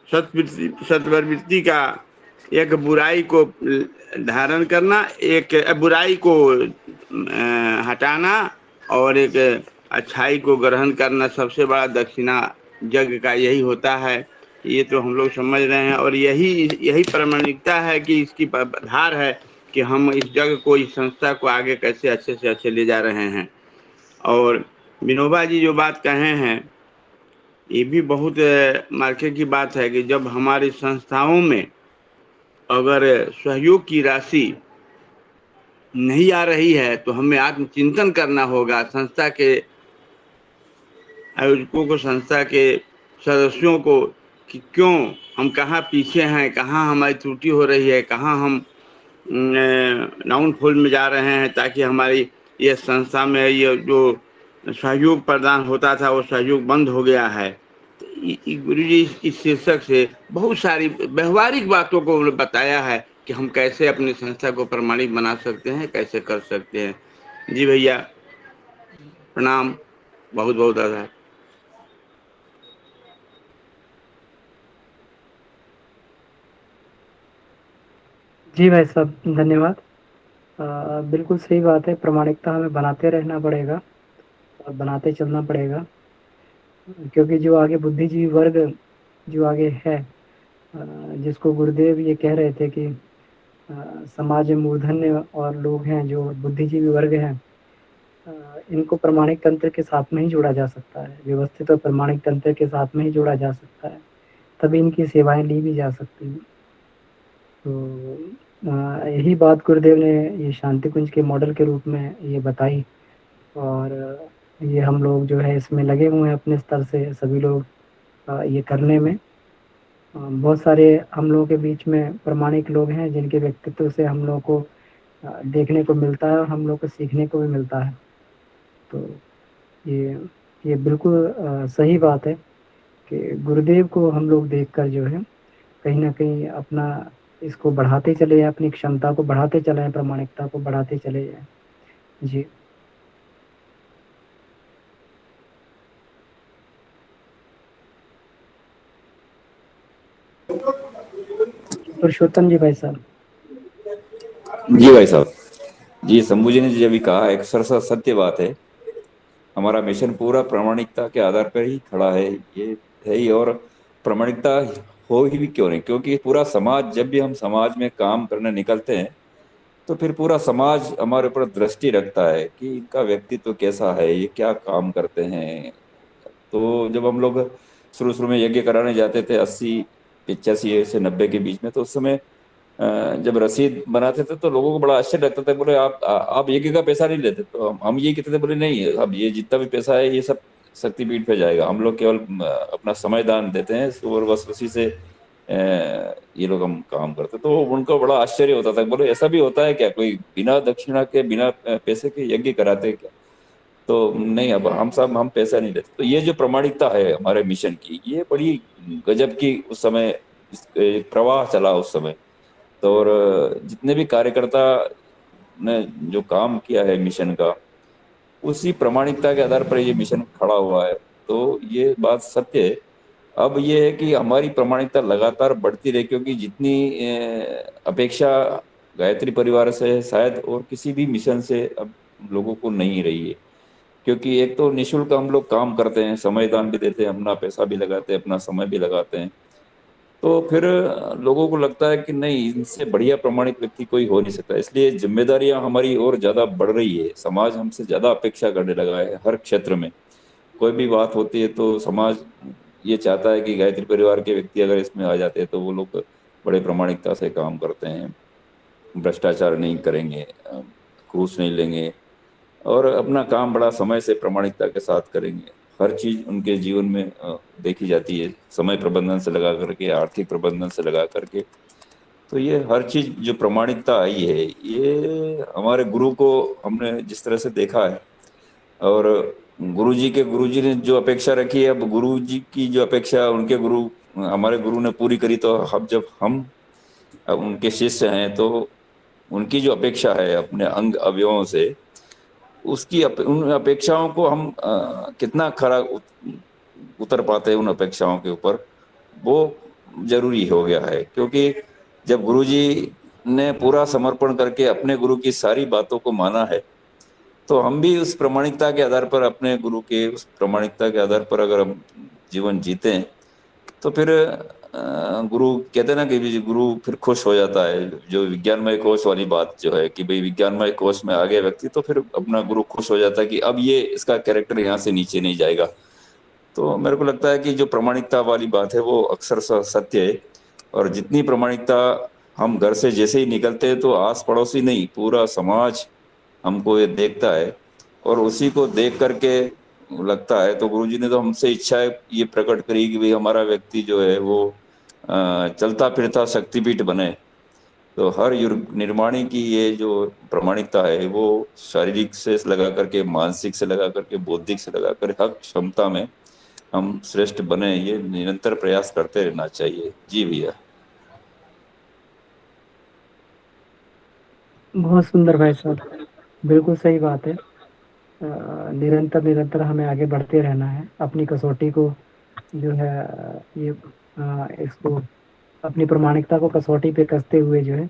सत्प्रवृत्ति का एक बुराई को धारण करना, एक बुराई को हटाना और एक अच्छाई को ग्रहण करना, सबसे बड़ा दक्षिणा यज्ञ का यही होता है। ये तो हम लोग समझ रहे हैं और यही प्रामाणिकता है कि इसकी आधार है कि हम इस यज्ञ को, इस संस्था को आगे कैसे अच्छे से अच्छे ले जा रहे हैं। और विनोबा जी जो बात कहे हैं, ये भी बहुत मार्के की बात है कि जब हमारी संस्थाओं में अगर सहयोग की राशि नहीं आ रही है तो हमें आत्मचिंतन करना होगा। संस्था के आयोजकों को, संस्था के सदस्यों को, कि क्यों हम कहाँ पीछे हैं, कहाँ हमारी त्रुटि हो रही है, कहाँ हम डाउनफॉल में जा रहे हैं, ताकि हमारी ये संस्था में ये जो सहयोग प्रदान होता था वो सहयोग बंद हो गया है। गुरु जी इस शीर्षक से बहुत सारी व्यवहारिक बातों को बताया है कि हम कैसे अपनी संस्था को प्रमाणिक बना सकते हैं, कैसे कर सकते हैं। जी भैया प्रणाम, बहुत बहुत आभार। जी भाई साहब, धन्यवाद। बिल्कुल सही बात है, प्रामाणिकता हमें बनाते रहना पड़ेगा और बनाते चलना पड़ेगा, क्योंकि जो आगे बुद्धिजीवी वर्ग जो आगे है, जिसको गुरुदेव ये कह रहे थे कि समाज में मूर्धन्य और लोग हैं जो बुद्धिजीवी वर्ग हैं, इनको प्रामाणिक तंत्र के साथ में ही जोड़ा जा सकता है, व्यवस्थित और प्रामाणिक तंत्र के साथ में ही जोड़ा जा सकता है, तभी इनकी सेवाएं ली भी जा सकती हैं। तो यही बात गुरुदेव ने ये शांति कुंज के मॉडल के रूप में ये बताई। और ये हम लोग जो है इसमें लगे हुए हैं अपने स्तर से सभी लोग ये करने में। बहुत सारे हम लोगों के बीच में प्रामाणिक लोग हैं जिनके व्यक्तित्व से हम लोग को देखने को मिलता है और हम लोग को सीखने को भी मिलता है। तो ये ये बिल्कुल सही बात है कि गुरुदेव को हम लोग देखकर जो है कहीं न कहीं अपना इसको बढ़ाते चले जाएँ, अपनी क्षमता को बढ़ाते चले जाएँ, प्रामाणिकता को बढ़ाते चले जाएँ। जी। पुरुषोत्तम जी भाई साहब। जी भाई साहब, जी शंभू जी ने जो अभी कहा एक सरसा सत्य बात है। हमारा मिशन पूरा प्रामाणिकता के आधार पर ही खड़ा है, ये है ही। और प्रामाणिकता हो ही भी क्यों नहीं, क्योंकि पूरा समाज, जब भी हम समाज में काम करने निकलते हैं तो फिर पूरा समाज हमारे ऊपर दृष्टि रखता है कि इनका व्यक्तित्व कैसा है, ये क्या काम करते हैं। तो जब हम लोग शुरू शुरू में यज्ञ कराने जाते थे 80 85 से 90 के बीच में, तो उस समय जब रसीद बनाते थे तो लोगों को बड़ा आश्चर्य लगता था। बोले आप यज्ञ का पैसा नहीं लेते? तो हम ये कहते थे, बोले नहीं, अब ये जितना भी पैसा है ये सब शक्तिपीठ पे जाएगा, हम लोग केवल अपना समय दान देते हैं और बस उसी से ये लोग हम काम करते। तो उनको बड़ा आश्चर्य होता था, बोले ऐसा भी होता है क्या, कोई बिना दक्षिणा के बिना पैसे के यज्ञ कराते हैं क्या? तो नहीं, अब हम पैसा नहीं लेते। तो ये जो प्रामाणिकता है हमारे मिशन की, ये बड़ी गजब की उस समय एक प्रवाह चला उस समय। तो और जितने भी कार्यकर्ता ने जो काम किया है मिशन का, उसी प्रामाणिकता के आधार पर ये मिशन खड़ा हुआ है। तो ये बात सत्य है। अब ये है कि हमारी प्रामाणिकता लगातार बढ़ती रहे, क्योंकि जितनी अपेक्षा गायत्री परिवार से शायद और किसी भी मिशन से अब लोगों को नहीं रही है। क्योंकि एक तो निशुल्क हम लोग काम करते हैं, समय दान भी देते हैं, अपना पैसा भी लगाते हैं, अपना समय भी लगाते हैं। तो फिर लोगों को लगता है कि नहीं, इनसे बढ़िया प्रमाणित व्यक्ति कोई हो नहीं सकता। इसलिए जिम्मेदारियां हमारी और ज्यादा बढ़ रही है, समाज हमसे ज्यादा अपेक्षा करने लगा है हर क्षेत्र में। कोई भी बात होती है तो समाज ये चाहता है कि गायत्री परिवार के व्यक्ति अगर इसमें आ जाते हैं तो वो लोग बड़े प्रामाणिकता से काम करते हैं, भ्रष्टाचार नहीं करेंगे, घूस नहीं लेंगे और अपना काम बड़ा समय से प्रामाणिकता के साथ करेंगे। हर चीज उनके जीवन में देखी जाती है, समय प्रबंधन से लगा करके, आर्थिक प्रबंधन से लगा करके। तो ये हर चीज जो प्रामाणिकता आई है, ये हमारे गुरु को हमने जिस तरह से देखा है, और गुरु जी ने जो अपेक्षा रखी है, अब गुरु जी की जो अपेक्षा उनके गुरु, हमारे गुरु ने पूरी करी। तो अब जब हम अब उनके शिष्य हैं तो उनकी जो अपेक्षा है अपने अंग अवयवों से, उन अपेक्षाओं को हम कितना खरा उतर पाते हैं उन अपेक्षाओं के ऊपर, वो जरूरी हो गया है। क्योंकि जब गुरुजी ने पूरा समर्पण करके अपने गुरु की सारी बातों को माना है, तो हम भी उस प्रामाणिकता के आधार पर, अपने गुरु के उस प्रामाणिकता के आधार पर अगर हम जीवन जीते हैं तो फिर गुरु कहते हैं ना कि गुरु फिर खुश हो जाता है। जो विज्ञानमय कोश वाली बात जो है कि भाई विज्ञानमय कोश में आ गया व्यक्ति तो फिर अपना गुरु खुश हो जाता है कि अब ये इसका कैरेक्टर यहाँ से नीचे नहीं जाएगा। तो मेरे को लगता है कि जो प्रामाणिकता वाली बात है वो अक्सर सत्य है। और जितनी प्रामाणिकता, हम घर से जैसे ही निकलते हैं तो आस पड़ोसी नहीं, पूरा समाज हमको ये देखता है और उसी को देख करके लगता है। तो गुरुजी ने तो हमसे इच्छा ये प्रकट करी कि भाई हमारा व्यक्ति जो है वो चलता फिरता शक्तिपीठ बने। तो हर युग निर्माणी की ये जो प्रामाणिकता है वो शारीरिक से लगा करके, मानसिक से लगा करके, बौद्धिक से लगा कर हर क्षमता में हम श्रेष्ठ बने, ये निरंतर प्रयास करते रहना चाहिए। जी भैया। बहुत सुंदर भाई साहब, बिल्कुल सही बात है। निरंतर निरंतर हमें आगे बढ़ते रहना है, अपनी कसौटी को जो है ये इसको अपनी प्रामाणिकता को कसौटी पे कसते हुए जो है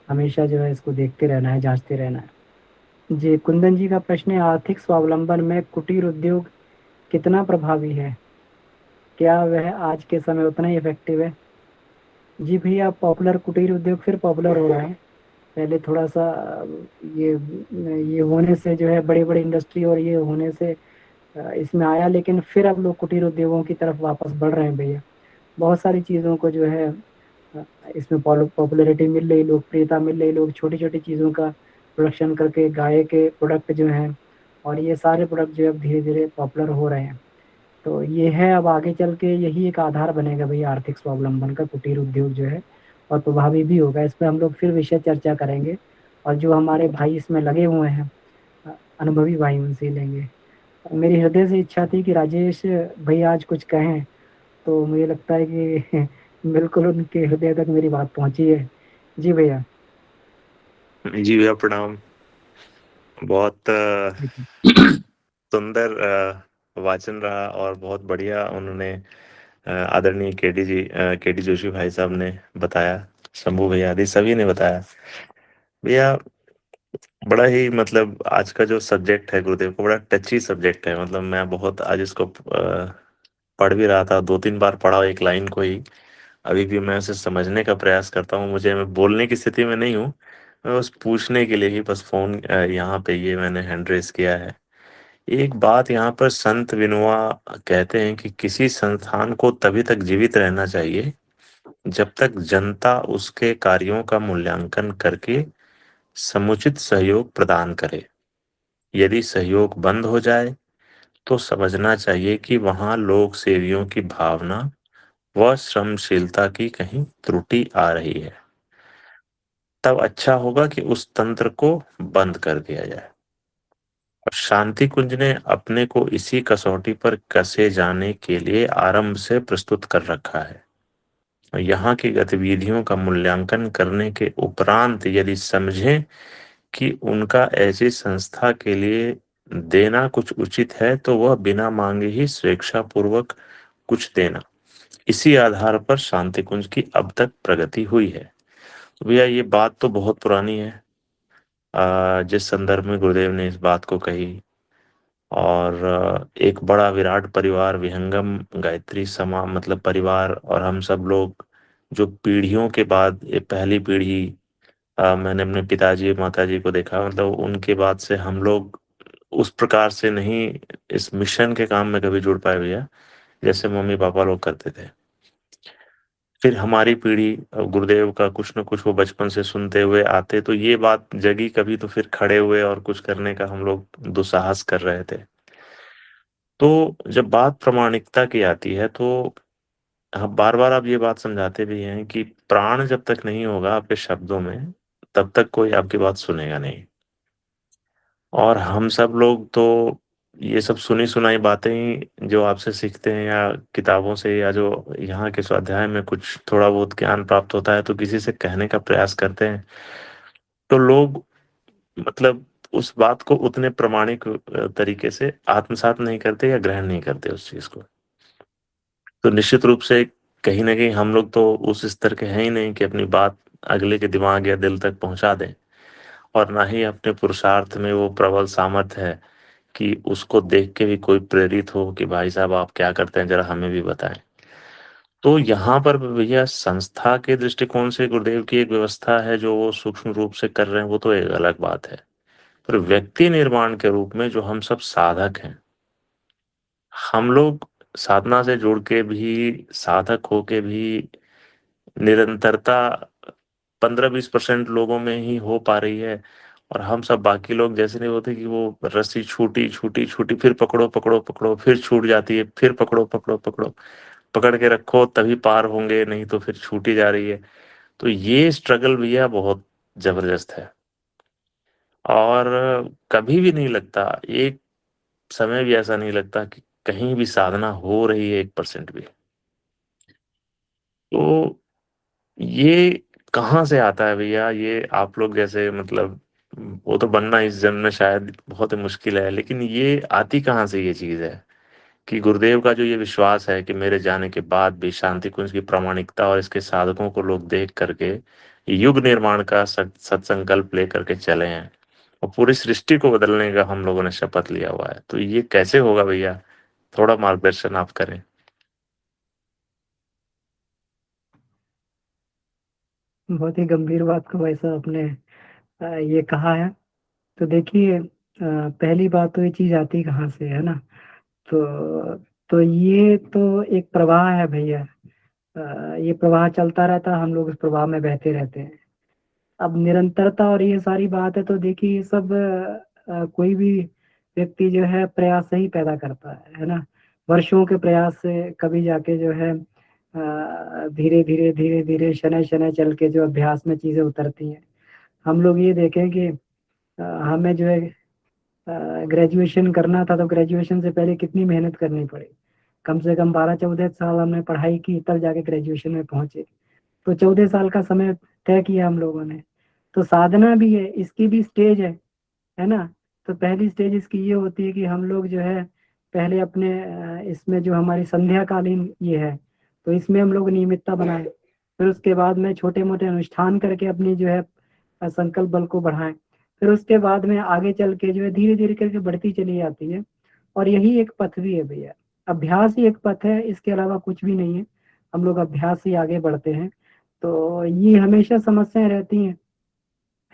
हमेशा जो है इसको देखते रहना है, जांचते रहना है। जी, कुंदन जी का प्रश्न है, आर्थिक स्वावलंबन में कुटीर उद्योग कितना प्रभावी है? क्या वह आज के समय उतना ही इफेक्टिव है? जी भैया, पॉपुलर कुटीर उद्योग फिर पॉपुलर हो रहा है। पहले थोड़ा सा ये ये होने से जो है बड़ी बड़ी इंडस्ट्री और ये होने से इसमें आया, लेकिन फिर अब लोग कुटीर उद्योगों की तरफ वापस बढ़ रहे हैं भैया। बहुत सारी चीज़ों को जो है इसमें पॉपुलैरिटी मिल रही, लोकप्रियता मिल रही। लोग छोटी छोटी चीज़ों का प्रोडक्शन करके गाय के प्रोडक्ट जो हैं और ये सारे प्रोडक्ट जो है अब धीरे-धीरे पॉपुलर हो रहे हैं। तो ये है, अब आगे चल के यही एक आधार बनेगा भैया आर्थिक स्वावलंबन का, कुटीर उद्योग जो है, और प्रभावी भी होगा। इस पे हम लोग फिर विषय चर्चा करेंगे, और जो हमारे भाई इसमें लगे हुए हैं, अनुभवी भाई, उनसे ही लेंगे। मेरी हृदय से इच्छा थी कि राजेश भैया आज कुछ कहें, तो मुझे लगता है कि बिल्कुल उनके हृदय तक मेरी बात पहुँची है। जी भैया। जी भैया प्रणाम। बहुत सुंदर वाचन रहा और बहुत बढ़िया उन्होंने आदरणीय केडी जोशी भाई साहब ने बताया, शंभू भैया आदि सभी ने बताया। भैया बड़ा ही मतलब आज का जो सब्जेक्ट है गुरुदेव को बड़ा टची सब्जेक्ट है। मतलब मैं बहुत आज इसको पढ़ भी रहा था, 2-3 बार पढ़ा एक लाइन को ही। अभी भी मैं उसे समझने का प्रयास करता हूँ। मैं बोलने की स्थिति में नहीं हूँ, मैं बस पूछने के लिए ही बस फोन यहाँ पे ये मैंने हैंड रेस किया है। एक बात यहाँ पर संत विनोबा कहते हैं कि किसी संस्थान को तभी तक जीवित रहना चाहिए जब तक जनता उसके कार्यों का मूल्यांकन करके समुचित सहयोग प्रदान करे। यदि सहयोग बंद हो जाए तो समझना चाहिए कि वहां लोक सेवियों की भावना व श्रमशीलता की कहीं त्रुटि आ रही है। तब अच्छा होगा कि उस तंत्र को बंद कर दिया जाए। और शांति कुंज ने अपने को इसी कसौटी पर कसे जाने के लिए आरंभ से प्रस्तुत कर रखा है। और यहाँ की गतिविधियों का मूल्यांकन करने के उपरांत यदि समझें कि उनका ऐसी संस्था के लिए देना कुछ उचित है तो वह बिना मांगे ही स्वेच्छापूर्वक कुछ देना। इसी आधार पर शांति कुंज की अब तक प्रगति हुई है। तो भैया ये बात तो बहुत पुरानी है, जिस संदर्भ में गुरुदेव ने इस बात को कही। और एक बड़ा विराट परिवार, विहंगम गायत्री समा मतलब परिवार, और हम सब लोग जो पीढ़ियों के बाद ये पहली पीढ़ी, मैंने अपने पिताजी माताजी को देखा, मतलब उनके बाद से हम लोग उस प्रकार से नहीं इस मिशन के काम में कभी जुड़ पाए भैया, जैसे मम्मी पापा लोग करते थे। फिर हमारी पीढ़ी, गुरुदेव का कुछ न कुछ वो बचपन से सुनते हुए आते, तो ये बात जगी कभी, तो फिर खड़े हुए और कुछ करने का हम लोग दुस्साहस कर रहे थे। तो जब बात प्रामाणिकता की आती है तो हम बार बार आप ये बात समझाते भी हैं कि प्राण जब तक नहीं होगा आपके शब्दों में, तब तक कोई आपकी बात सुनेगा नहीं। और हम सब लोग तो ये सब सुनी सुनाई बातें ही जो आपसे सीखते हैं या किताबों से, या जो यहाँ के स्वाध्याय में कुछ थोड़ा बहुत ज्ञान प्राप्त होता है तो किसी से कहने का प्रयास करते हैं, तो लोग मतलब उस बात को उतने प्रामाणिक तरीके से आत्मसात नहीं करते या ग्रहण नहीं करते उस चीज को। तो निश्चित रूप से कहीं ना कहीं हम लोग तो उस स्तर के हैं ही नहीं कि अपनी बात अगले के दिमाग या दिल तक पहुंचा दें, और ना ही अपने पुरुषार्थ में वो प्रबल सामर्थ्य है कि उसको देख के भी कोई प्रेरित हो कि भाई साहब आप क्या करते हैं जरा हमें भी बताएं। तो यहाँ पर भैया संस्था के दृष्टिकोण से गुरुदेव की एक व्यवस्था है जो वो सूक्ष्म रूप से कर रहे हैं, वो तो एक अलग बात है। पर व्यक्ति निर्माण के रूप में जो हम सब साधक हैं, हम लोग साधना से जुड़ के भी, साधक होके भी निरंतरता 15-20% लोगों में ही हो पा रही है। और हम सब बाकी लोग जैसे नहीं होते कि वो रस्सी छूटी छूटी छूटी, फिर पकड़ो पकड़ो पकड़ो, फिर छूट जाती है, फिर पकड़ो पकड़ो पकड़ो, पकड़ के रखो तभी पार होंगे, नहीं तो फिर छूटी जा रही है। तो ये स्ट्रगल भैया बहुत जबरदस्त है। और कभी भी नहीं लगता, एक समय भी ऐसा नहीं लगता कि कहीं भी साधना हो रही है 1% भी। तो ये कहाँ से आता है भैया? ये आप लोग जैसे मतलब वो तो बनना इस जन्म में शायद बहुत ही मुश्किल है, लेकिन ये आती कहाँ से ये चीज है कि गुरुदेव का जो ये विश्वास है कि मेरे जाने के बाद भी शांति कुंज की प्रामाणिकता और इसके साधकों को लोग देख करके युग निर्माण का सत्संकल्प लेकर के चले हैं और पूरी सृष्टि को बदलने का हम लोगों ने शपथ लिया हुआ है। तो ये कैसे होगा भैया? थोड़ा मार्गदर्शन आप करें। बहुत ही गंभीर बात को भाई साहब आपने ये कहा है। तो देखिए, पहली बात तो ये चीज़ आती कहाँ से है ना? तो ये तो एक प्रवाह है भैया। ये प्रवाह चलता रहता है, हम लोग इस प्रवाह में बहते रहते हैं। अब निरंतरता और ये सारी बात है, तो देखिए ये सब कोई भी व्यक्ति जो है प्रयास से ही पैदा करता है ना। वर्षों के प्रयास से कभी जाके जो है धीरे धीरे धीरे धीरे शनै शनै चल के जो अभ्यास में चीजें उतरती हैं। हम लोग ये देखें कि हमें जो है ग्रेजुएशन करना था, तो ग्रेजुएशन से पहले कितनी मेहनत करनी पड़ी। कम से कम 12-14 साल हमने पढ़ाई की, तब जाके ग्रेजुएशन में पहुंचे। तो 14 साल का समय तय किया हम लोगों ने। तो साधना भी है, इसकी भी स्टेज है ना। तो पहली स्टेज इसकी ये होती है कि हम लोग जो है पहले अपने इसमें जो हमारी संध्या कालीन ये है, तो इसमें हम लोग नियमितता बनाए। फिर उसके बाद में छोटे मोटे अनुष्ठान करके अपनी जो है संकल्प बल को बढ़ाएं। फिर उसके बाद में आगे चल के जो है धीरे धीरे करके बढ़ती चली जाती है। और यही एक पथ भी है भैया, अभ्यास ही एक पथ है, इसके अलावा कुछ भी नहीं है। हम लोग अभ्यास ही आगे बढ़ते हैं। तो ये हमेशा समस्याएं रहती हैं,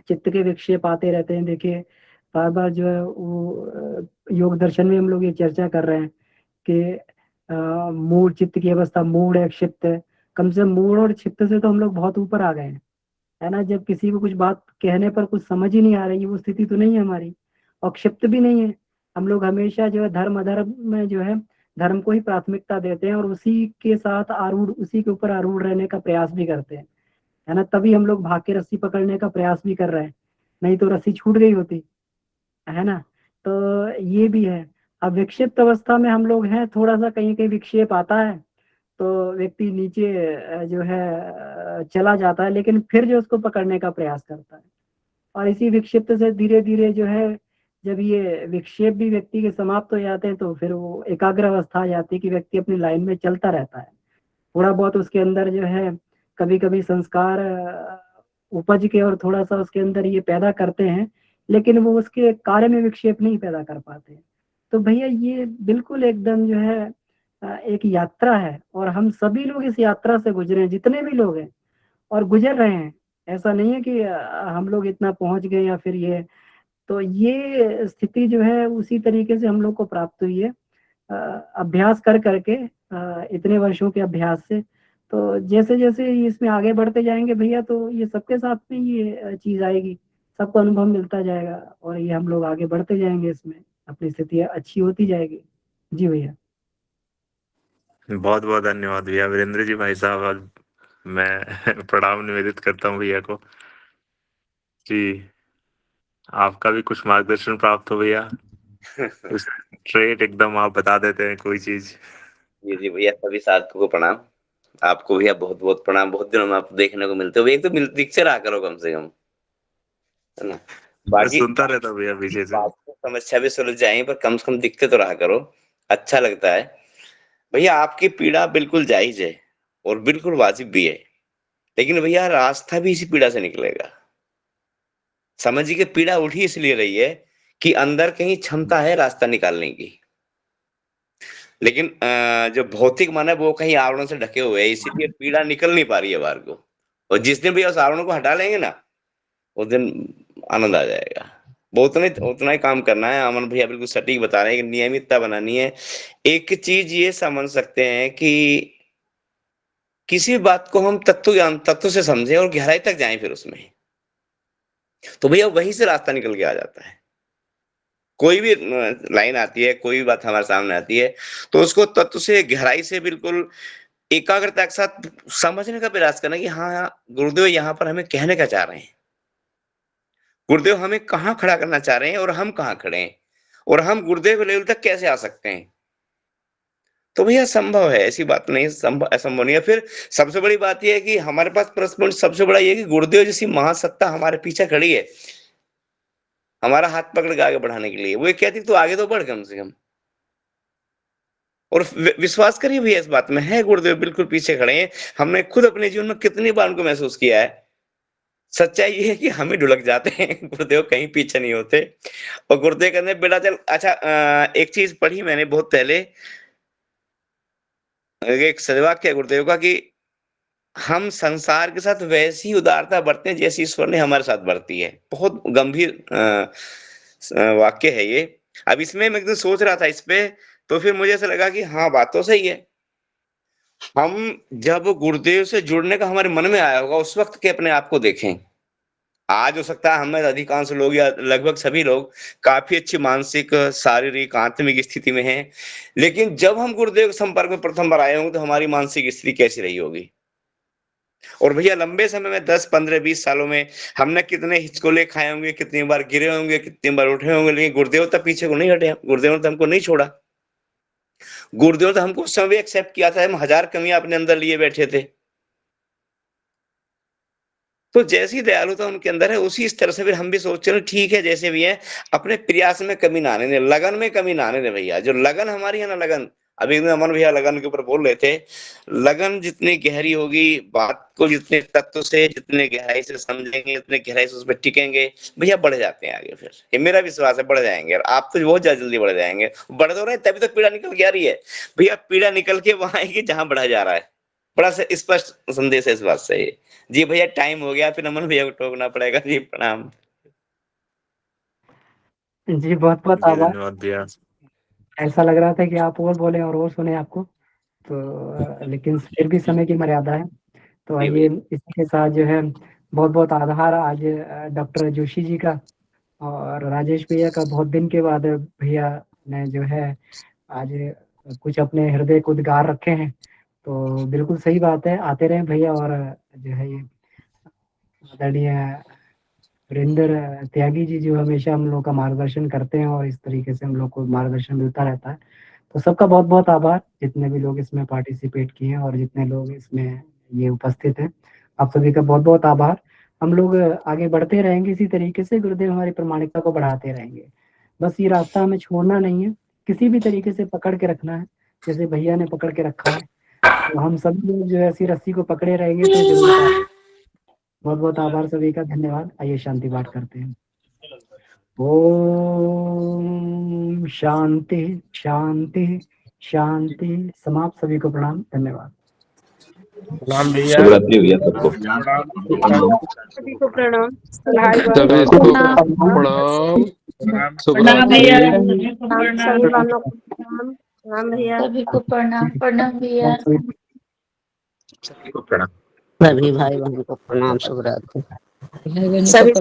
चित्त के विक्षेप आते रहते हैं। देखिए बार बार जो है वो योग दर्शन में हम लोग ये चर्चा कर रहे हैं कि मूड चित्त की अवस्था, मूड है, क्षिप्त है। कम से कम मूड और क्षिप्त से तो हम लोग बहुत ऊपर आ गए हैं, है ना। जब किसी को कुछ बात कहने पर कुछ समझ ही नहीं आ रही, वो स्थिति तो नहीं है हमारी, और क्षिप्त भी नहीं है। हम लोग हमेशा जो है धर्म अधर्म में जो है धर्म को ही प्राथमिकता देते हैं, और उसी के साथ आरूढ़, उसी के ऊपर आरूढ़ रहने का प्रयास भी करते हैं, है ना। तभी हम लोग भाग के रस्सी पकड़ने का प्रयास भी कर रहे हैं, नहीं तो रस्सी छूट गई होती, है ना। तो ये भी है। अब विक्षिप्त अवस्था में हम लोग हैं, थोड़ा सा कहीं कहीं विक्षेप आता है तो व्यक्ति नीचे जो है चला जाता है, लेकिन फिर जो उसको पकड़ने का प्रयास करता है। और इसी विक्षिप्त से धीरे धीरे जो है जब ये विक्षेप भी व्यक्ति के समाप्त हो जाते हैं, तो फिर वो एकाग्र अवस्था आ जाती है कि व्यक्ति अपनी लाइन में चलता रहता है। थोड़ा बहुत उसके अंदर जो है कभी कभी संस्कार उपज के और थोड़ा सा उसके अंदर ये पैदा करते हैं, लेकिन वो उसके कार्य में विक्षेप नहीं पैदा कर पाते। तो भैया ये बिल्कुल एकदम जो है एक यात्रा है, और हम सभी लोग इस यात्रा से गुजरे हैं, जितने भी लोग हैं और गुजर रहे हैं। ऐसा नहीं है कि हम लोग इतना पहुंच गए या फिर ये। तो ये स्थिति जो है उसी तरीके से हम लोग को प्राप्त हुई है, अभ्यास कर करके, इतने वर्षों के अभ्यास से। तो जैसे जैसे इसमें आगे बढ़ते जाएंगे भैया, तो ये सबके साथ में ये चीज आएगी, सबको अनुभव मिलता जाएगा, और ये हम लोग आगे बढ़ते जाएंगे, इसमें अपनी स्थिति अच्छी होती जाएगी। जी भैया। बहुत बहुत धन्यवाद भैया वीरेंद्र जी भाई साहब। आज मैं प्रणाम निवेदित करता हूँ भैया को कि आपका भी कुछ मार्गदर्शन प्राप्त हो भैया। कुछ स्ट्रेट एकदम आप बता देते हैं कोई चीज। जी जी भैया, सभी साथियों को प्रणाम। आपको भैया बहुत बहुत प्रणाम। बहुत दिनों में आपको देखने को मिलते हो, एक तो दिख से रहा करो कम से कम, है ना। मैं बाकी सुनता रहता हूँ भैया पीछे से। बात समस्या भी सुलझ जाएंगी, पर कम से कम दिखते तो रहा करो, अच्छा लगता है। भैया आपकी पीड़ा बिल्कुल जायज है और बिल्कुल वाजिब भी है, लेकिन भैया रास्ता भी इसी पीड़ा से निकलेगा। समझिए कि पीड़ा उठी इसलिए रही है कि अंदर कहीं क्षमता है रास्ता निकालने की, लेकिन जो भौतिक मन है वो कहीं आवरणों से ढके हुए है, इसीलिए पीड़ा निकल नहीं पा रही है बाहर को। और जिस दिन भी उस आवरणों को हटा लेंगे ना, उस दिन आनंद आ जाएगा। वो उतना ही काम करना है। अमन भैया बिल्कुल सटीक बता रहे हैं कि नियमितता बनानी है। एक चीज ये समझ सकते हैं कि किसी भी बात को हम तत्व से समझें और गहराई तक जाएं, फिर उसमें तो भैया वहीं से रास्ता निकल के आ जाता है। कोई भी लाइन आती है, कोई भी बात हमारे सामने आती है, तो उसको तत्व से गहराई से बिल्कुल एकाग्रता के साथ समझने का प्रयास करना कि हाँ गुरुदेव यहाँ पर हमें कहने का चाह रहे हैं, गुरुदेव हमें कहाँ खड़ा करना चाह रहे हैं और हम कहाँ खड़े हैं, और हम गुरुदेव लेवल तक कैसे आ सकते हैं। तो भैया संभव है, ऐसी बात नहीं, संभव असंभव नहीं है। फिर सबसे बड़ी बात यह है कि हमारे पास प्लस पॉइंट सबसे बड़ा ये है कि गुरुदेव जैसी महासत्ता हमारे पीछे खड़ी है, हमारा हाथ पकड़ के आगे बढ़ाने के लिए। वो ये कहती तू आगे तो बढ़ कम से कम। और विश्वास करिए भैया इस बात में है, गुरुदेव बिल्कुल पीछे खड़े हैं। हमने खुद अपने जीवन में कितनी बार उनको महसूस किया है। सच्चाई ये है कि हम ही ढुलक जाते हैं, गुरुदेव कहीं पीछे नहीं होते। और गुरुदेव कहते हैं बेटा चल। अच्छा एक चीज पढ़ी मैंने बहुत पहले, एक सदवाक्य है गुरुदेव का कि हम संसार के साथ वैसी उदारता बरतें जैसी ईश्वर ने हमारे साथ बरती है। बहुत गंभीर वाक्य है ये। अब इसमें मैं एकदम सोच रहा था इस पे, तो फिर मुझे ऐसा लगा कि हाँ बात तो सही है। हम जब गुरुदेव से जुड़ने का हमारे मन में आया होगा, उस वक्त के अपने आप को देखें। आज हो सकता है हमें अधिकांश लोग या लगभग सभी लोग काफी अच्छी मानसिक, शारीरिक, आत्मिक स्थिति में हैं। लेकिन जब हम गुरुदेव के संपर्क में प्रथम बार आए होंगे तो हमारी मानसिक स्थिति कैसी रही होगी? और भैया लंबे समय में 10, 15, 20 सालों में हमने कितने हिचकोले खाए होंगे, कितनी बार गिरे होंगे, कितनी बार उठे होंगे, लेकिन गुरुदेव तक पीछे को नहीं हटे। गुरुदेव ने तो हमको नहीं छोड़ा। गुरुदेव ने तो हमको उस समय भी एक्सेप्ट किया था। हम हजार कमियां अपने अंदर लिए बैठे थे। तो जैसी दयालुता उनके अंदर है उसी इस तरह से फिर हम भी सोचते हैं ठीक है जैसे भी है, अपने प्रयास में कमी ना आने दें, लगन में कमी ना आने दें भैया। जो लगन हमारी है ना, लगन, अभी एक दिन अमन भैया लगन के ऊपर बोल रहे थे, लगन जितनी गहरी होगी, बात को जितने तत्व से, जितने गहराई से समझेंगे, जितने गहराई से उस पर टिकेंगे भैया, बढ़ जाते हैं आगे। फिर ये मेरा विश्वास है, बढ़ जाएंगे। और आप तो बहुत ज्यादा जल्दी बढ़ जाएंगे। बढ़ तो रहे हैं, तभी तो पीड़ा निकल के आ रही है भैया। पीड़ा निकल के वहां आएगी जहां बढ़ा जा रहा है। बड़ा स्पष्ट संदेश है इस बात से। जी भैया टाइम हो गया, फिर अमन भैया को टोकना पड़ेगा। जी प्रणाम। जी बहुत बहुत जी आभार। धन्यवाद भैया। ऐसा लग रहा था कि आप और बोले और सुने आपको, तो लेकिन फिर भी समय की मर्यादा है। तो आइए इसी के साथ जो है बहुत बहुत आभार आज डॉक्टर जोशी जी का और राजेश भैया का। बहुत दिन के बाद भैया ने जो है आज कुछ अपने हृदय को उद्गार रखे हैं। तो बिल्कुल सही बात है, आते रहे भैया। और जो है ये आदरणीय वीरेंद्र त्यागी जी जो हमेशा हम लोग का मार्गदर्शन करते हैं और इस तरीके से हम लोग को मार्गदर्शन मिलता रहता है। तो सबका बहुत बहुत आभार, जितने भी लोग इसमें पार्टिसिपेट किए हैं और जितने लोग इसमें ये उपस्थित हैं, आप सभी का बहुत बहुत आभार। हम लोग आगे बढ़ते रहेंगे इसी तरीके से, गुरुदेव हमारी प्रामाणिकता को बढ़ाते रहेंगे। बस ये रास्ता हमें छोड़ना नहीं है, किसी भी तरीके से पकड़ के रखना है, जैसे भैया ने पकड़ के रखा है। तो हम सभी लोग जो है ऐसी रस्सी को पकड़े रहेंगे तो जरूर पार। बहुत बहुत आभार सभी का, धन्यवाद। आइए शांति पाठ करते हैं। ओम शांति शांति शांति। समाप्त। सभी को प्रणाम, धन्यवाद। प्रणाम भैया। शुभरात्रि भैया सबको। सभी को प्रणाम। भाई सभी को प्रणाम। शुभरात्रि। सभी वालों को प्रणाम। प्रणाम भैया। सभी को प्रणाम। प्रणाम भैया। सभी को प्रणाम। सभी भाई बहन को प्रणाम। शुभरात्रि। सभी